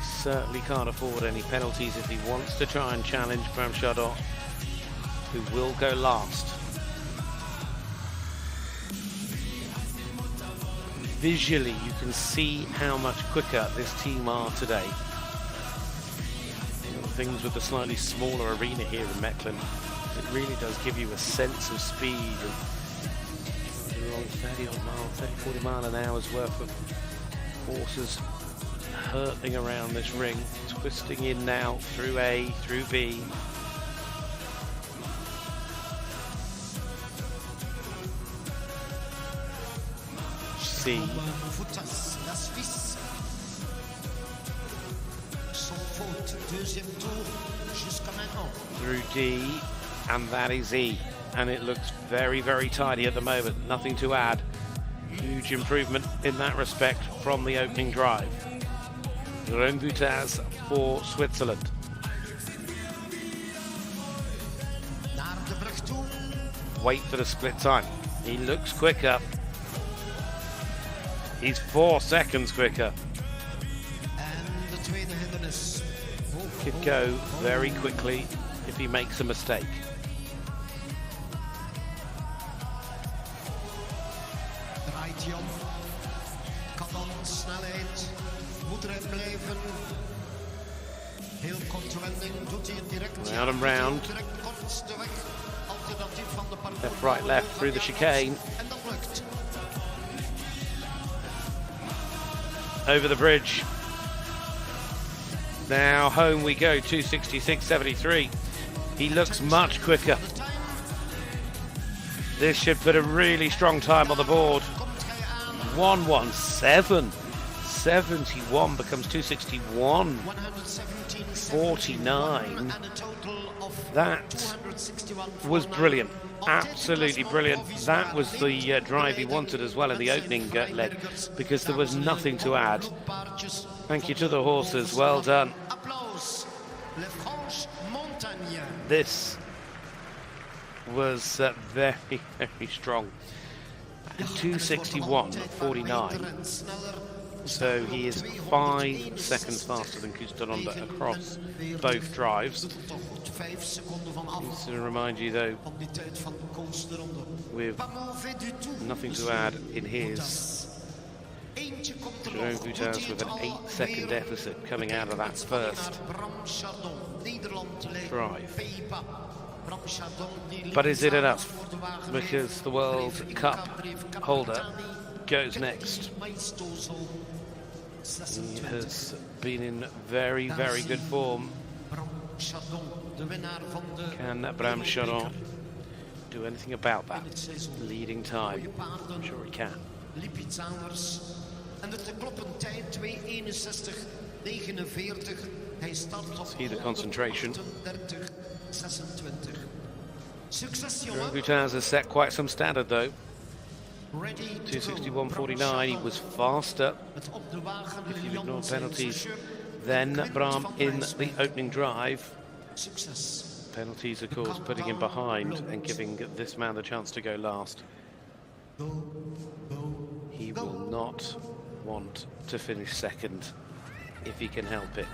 Certainly can't afford any penalties if he wants to try and challenge Bram Chardon, who will go last. Visually, you can see how much quicker this team are today. Things with the slightly smaller arena here in Mechelen, it really does give you a sense of speed. Along 40 mile an hour's worth of horses hurtling around this ring, twisting in now through A, through B. C. Through D, and that is E. And it looks very, very tidy at the moment. Nothing to add. Huge improvement in that respect from the opening drive. Jérôme Vuitaz for Switzerland. Wait for the split time. He looks quicker. He's 4 seconds quicker. Could go very quickly if he makes a mistake. Round and round. Left, right, left through the chicane. Over the bridge. Now home we go, 2:66.73. He looks much quicker. This should put a really strong time on the board. 1:17.71 becomes 2:61.49. That was brilliant. Absolutely brilliant. That was the drive he wanted as well in the opening leg, because there was nothing to add. Thank you to the horses. Well done. This was very, very strong. 2:61.49. So he is 5 seconds faster than Koos de Ronde across both drives. Just to remind you though, with nothing to add in his, Jérôme Vuitaz with an 8-second deficit coming out of that first drive. But is it enough? Because the World Cup holder goes next. He has been in very, very good form. Can Bram Chardon do anything about that leading time? I'm sure he can. See the concentration. Jérôme Vuitaz has set quite some standard though. 2:61.49, he was faster, if you ignore penalties, than Bram in the opening drive. Penalties, of course, putting him behind and giving this man the chance to go last. He will not want to finish second if he can help it.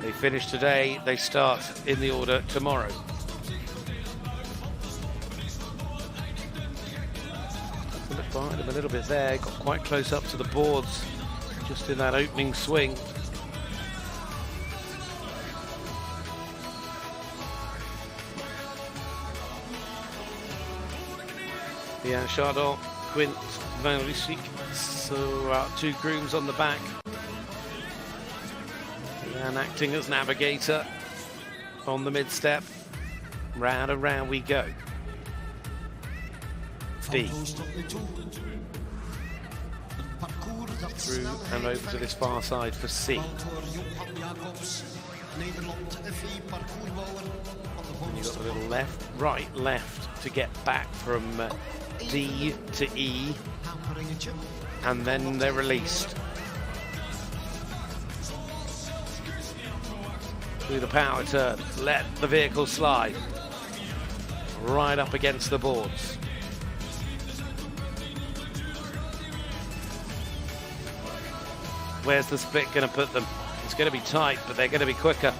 They finish today, they start in the order tomorrow. Look behind him a little bit there, got quite close up to the boards just in that opening swing. Yeah, Chardon, Quint, Van Ryswyk, so 2 grooms on the back. And acting as navigator on the mid-step. Round and round we go. D. Through and over to this far side for C. You've got a little left, right, left to get back from D to E. And then they're released. Through the power turn, let the vehicle slide. Right up against the boards. Where's the split going to put them? It's going to be tight, but they're going to be quicker.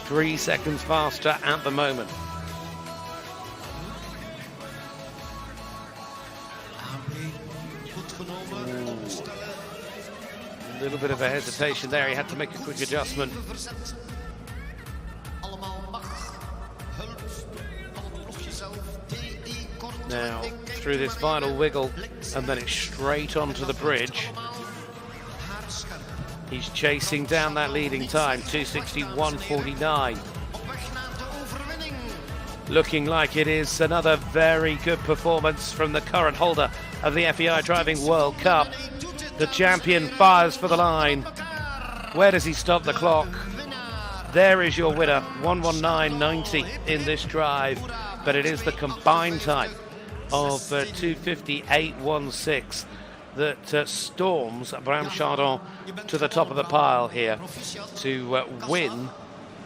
3 seconds faster at the moment. A little bit of a hesitation there. He had to make a quick adjustment. Now, through this final wiggle, and then it's straight onto the bridge. He's chasing down that leading time, 2:61.49. Looking like it is another very good performance from the current holder of the FEI Driving World Cup. The champion fires for the line. Where does he stop the clock? There is your winner, 1:19.90 in this drive, but it is the combined time of 2:58.16 that storms Bram Chardon to the top of the pile here to win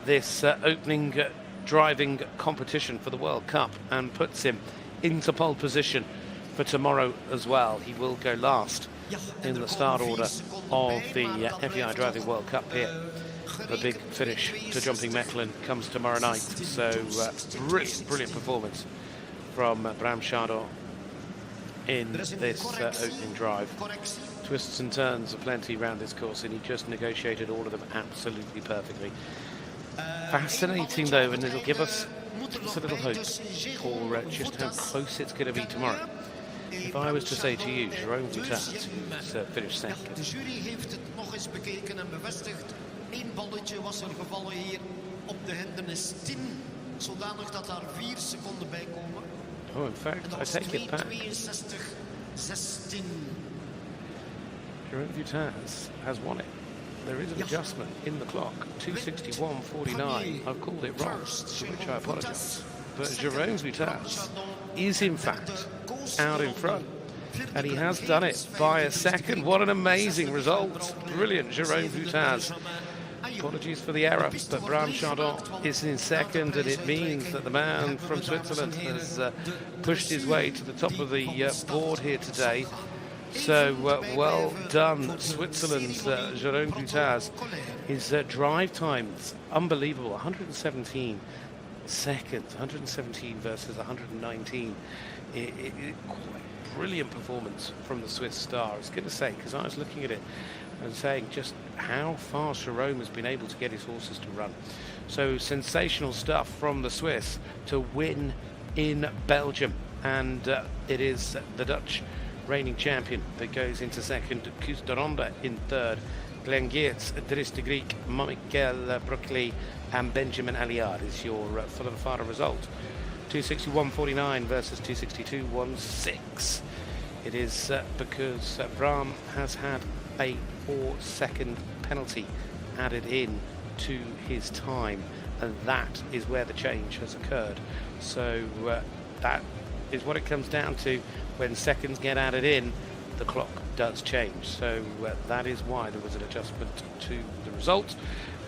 this opening driving competition for the World Cup and puts him into pole position for tomorrow as well. He will go last in the start order of the FEI Driving World Cup here. The big finish to Jumping Mechelen comes tomorrow night. So brilliant performance from Bram Chardon in this opening drive. Twists and turns aplenty around this course, and he just negotiated all of them absolutely perfectly. Fascinating though, and it'll give us just a little hope for just how close it's going to be tomorrow. If I was to say to you, Jerome Vuitard, who's finished second. De jury heeft het nog eens bekeken en bevestigd. 1 balletje was er gevallen hier op de hindernis 10, zodanig dat daar 4 seconden bij komen. Oh, in fact, I take it back. 2:62.16. Jerome Vuitard has won it. There is an adjustment in the clock, 2:61.49. I've called it wrong, for which I apologise. But Jerome Vuitard is in fact out in front, and he has done it by a second. What an amazing result. Brilliant, Jerome Vuitard. Apologies for the error, but Bram Chardon is in second, and it means that the man from Switzerland has pushed his way to the top of the board here today. So well done, Switzerland's Jerome Vuitard. His drive time's unbelievable, 117 seconds, 117 versus 119. Quite brilliant performance from the Swiss star. I was going to say, because I was looking at it and saying just how far Jerome has been able to get his horses to run. So sensational stuff from the Swiss to win in Belgium, and it is the Dutch reigning champion that goes into second, Koos de Ronde in third, Glenn Geerts, Dries de Griek, Michael Brookley and Benjamin Alliard is your full and final result. 2:61.49 versus 2:62.16. It is because Bram has had a 4-second penalty added in to his time, and that is where the change has occurred. So that is what it comes down to. When seconds get added in, the clock does change. So that is why there was an adjustment to the result,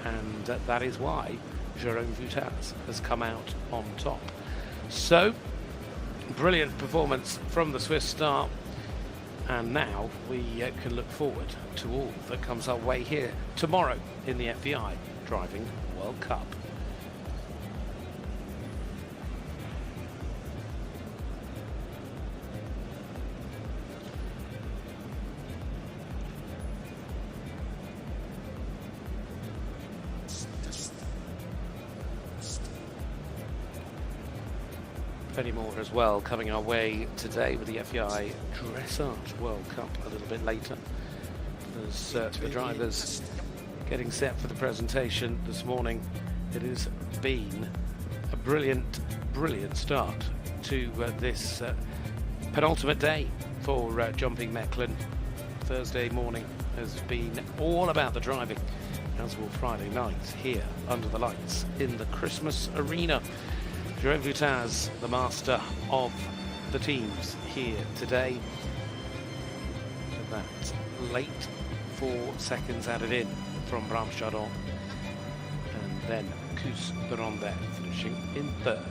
and that is why Jerome Vuitard has come out on top. So brilliant performance from the Swiss star, and now we can look forward to all that comes our way here tomorrow in the FEI Driving World Cup. World Cup. Plenty more as well coming our way today with the FEI Dressage World Cup a little bit later. As the drivers getting set for the presentation this morning, it has been a brilliant start to this penultimate day for Jumping Mechelen. Thursday morning has been all about the driving, as will Friday night here under the lights in the Christmas arena. Jerome Voutaz, the master of the teams here today. That late 4 seconds added in from Bram Chardon, and then Koos Brande finishing in third.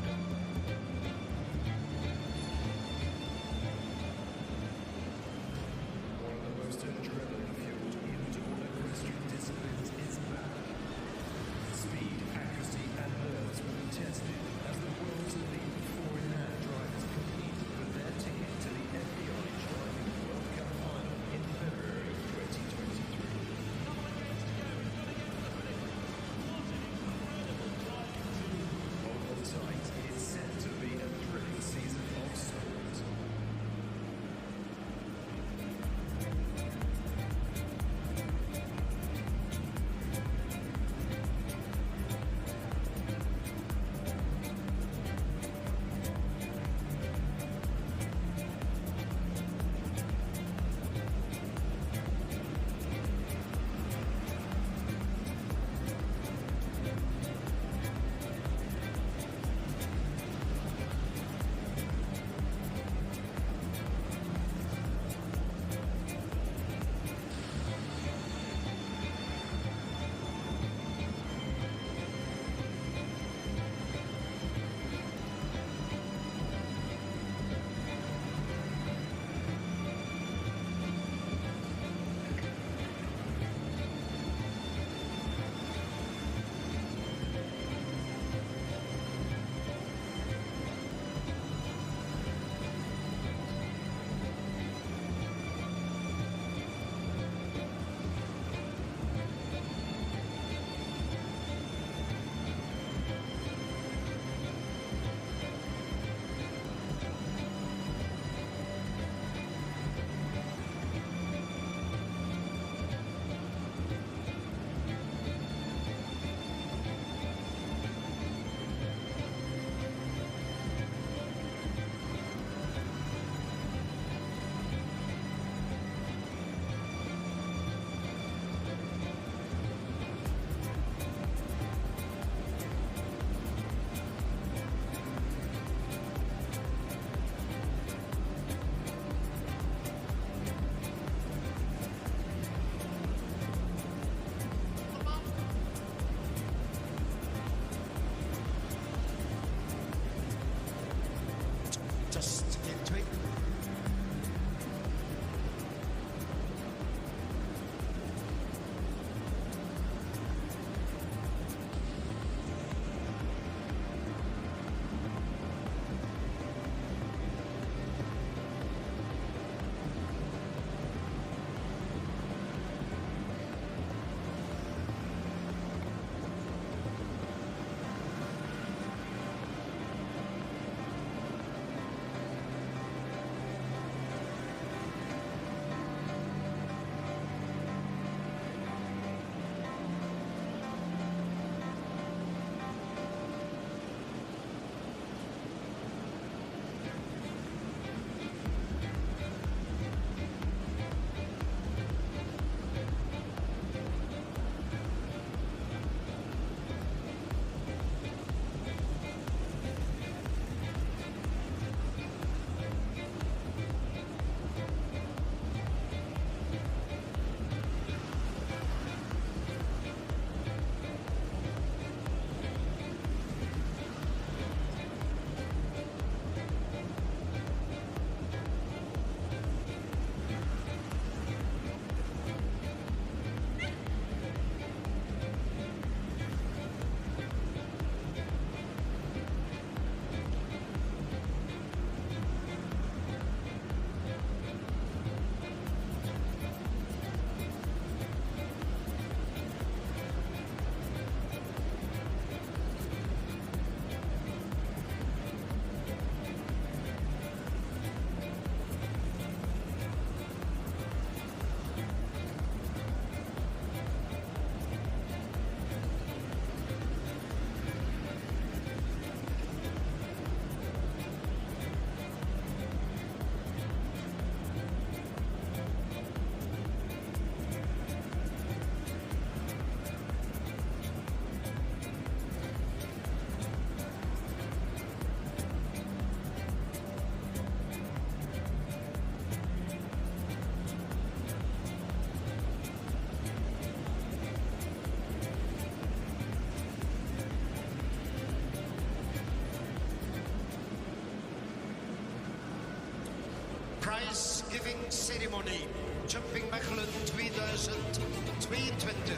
prize giving ceremony. Jumping Mechelen 2022.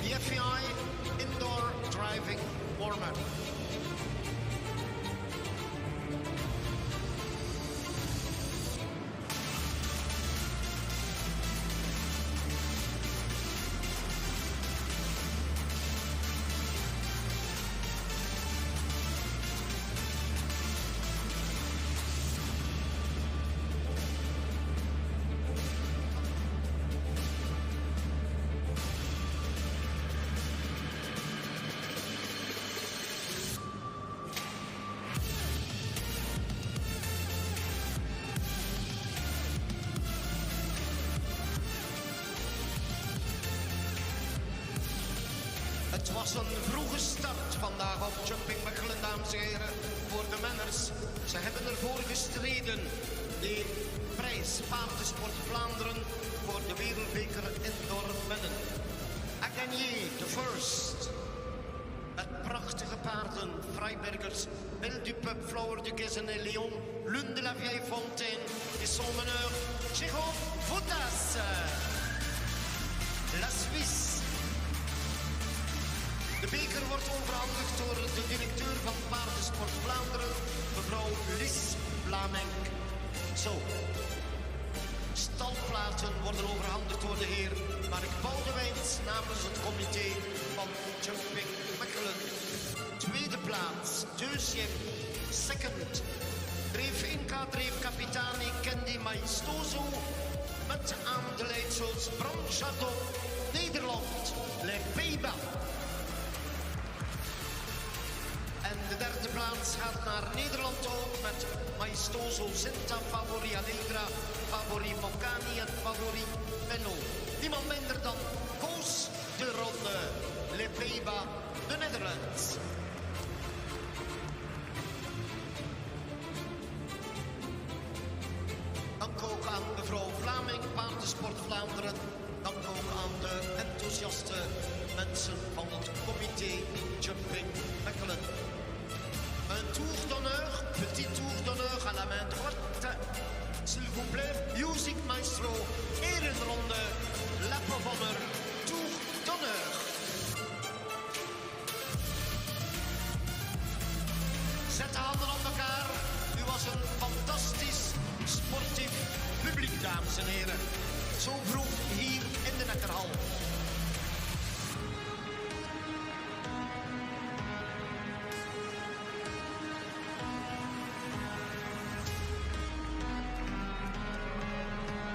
The FEI Indoor Driving Warm-up. Het was een vroege start vandaag op Jumping Mechelen, dames en heren, voor de manners. Ze hebben ervoor gestreden. De prijs Paardensport Vlaanderen voor de Wereldbeker Indoor Mannen. A gagné, the first. Het prachtige paarden, Freibergers, Belle du Peuple, Flower du Guézen et Lyon, Lune de la Vieille Fontaine et son meneur, Jérôme Foutas. La Suisse. De beker wordt overhandigd door de directeur van Paardensport Vlaanderen, mevrouw Lis Blameng. Zo. Stalplaten worden overhandigd door de heer Mark Boudewijns namens het comité van Jumping Mechelen. Tweede plaats, deuxième, second. Dreef Inca, dreef Capitani, Candy Maestoso. Met aan de leidsels Branchardon, Nederland, Les Pays-Bas. En de derde plaats gaat naar Nederland ook met Maestoso, Sinta, Favori Allegra, Favori Mokani en Favori Benno. Niemand minder dan Koos de Ronde, Les Pays-Bas, de Netherlands. Dank ook aan mevrouw Vlaming, Paardensport Vlaanderen. Dank ook aan de enthousiaste mensen van het comité Jumping Mechelen. Un tour d'honneur, petit tour d'honneur à la main droite. S'il vous plaît, music maestro, erenronde, lap of honor, tour d'honneur. Zet de handen aan elkaar. U was een fantastisch sportief publiek, dames en heren. Zo vroeg hier in de Nekkerhal.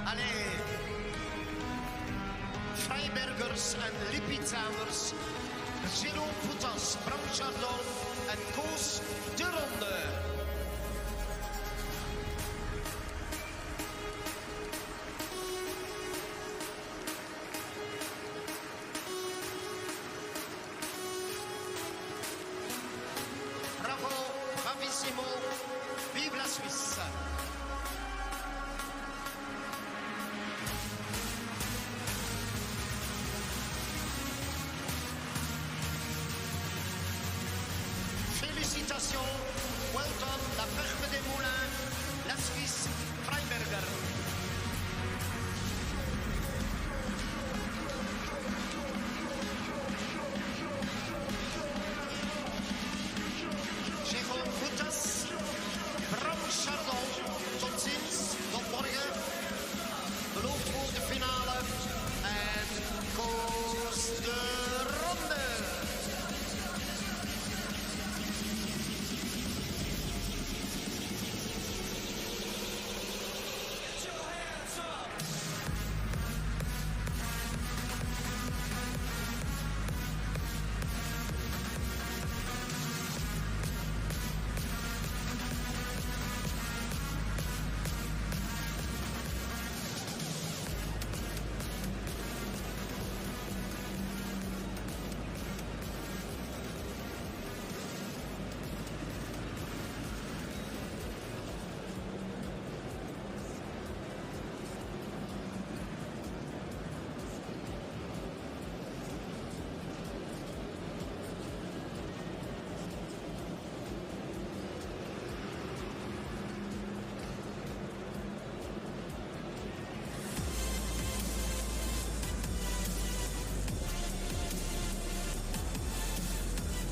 Allee, Freibergers en Lipizaners, Jérôme Foutas, Branchardon en Koos de Ronde.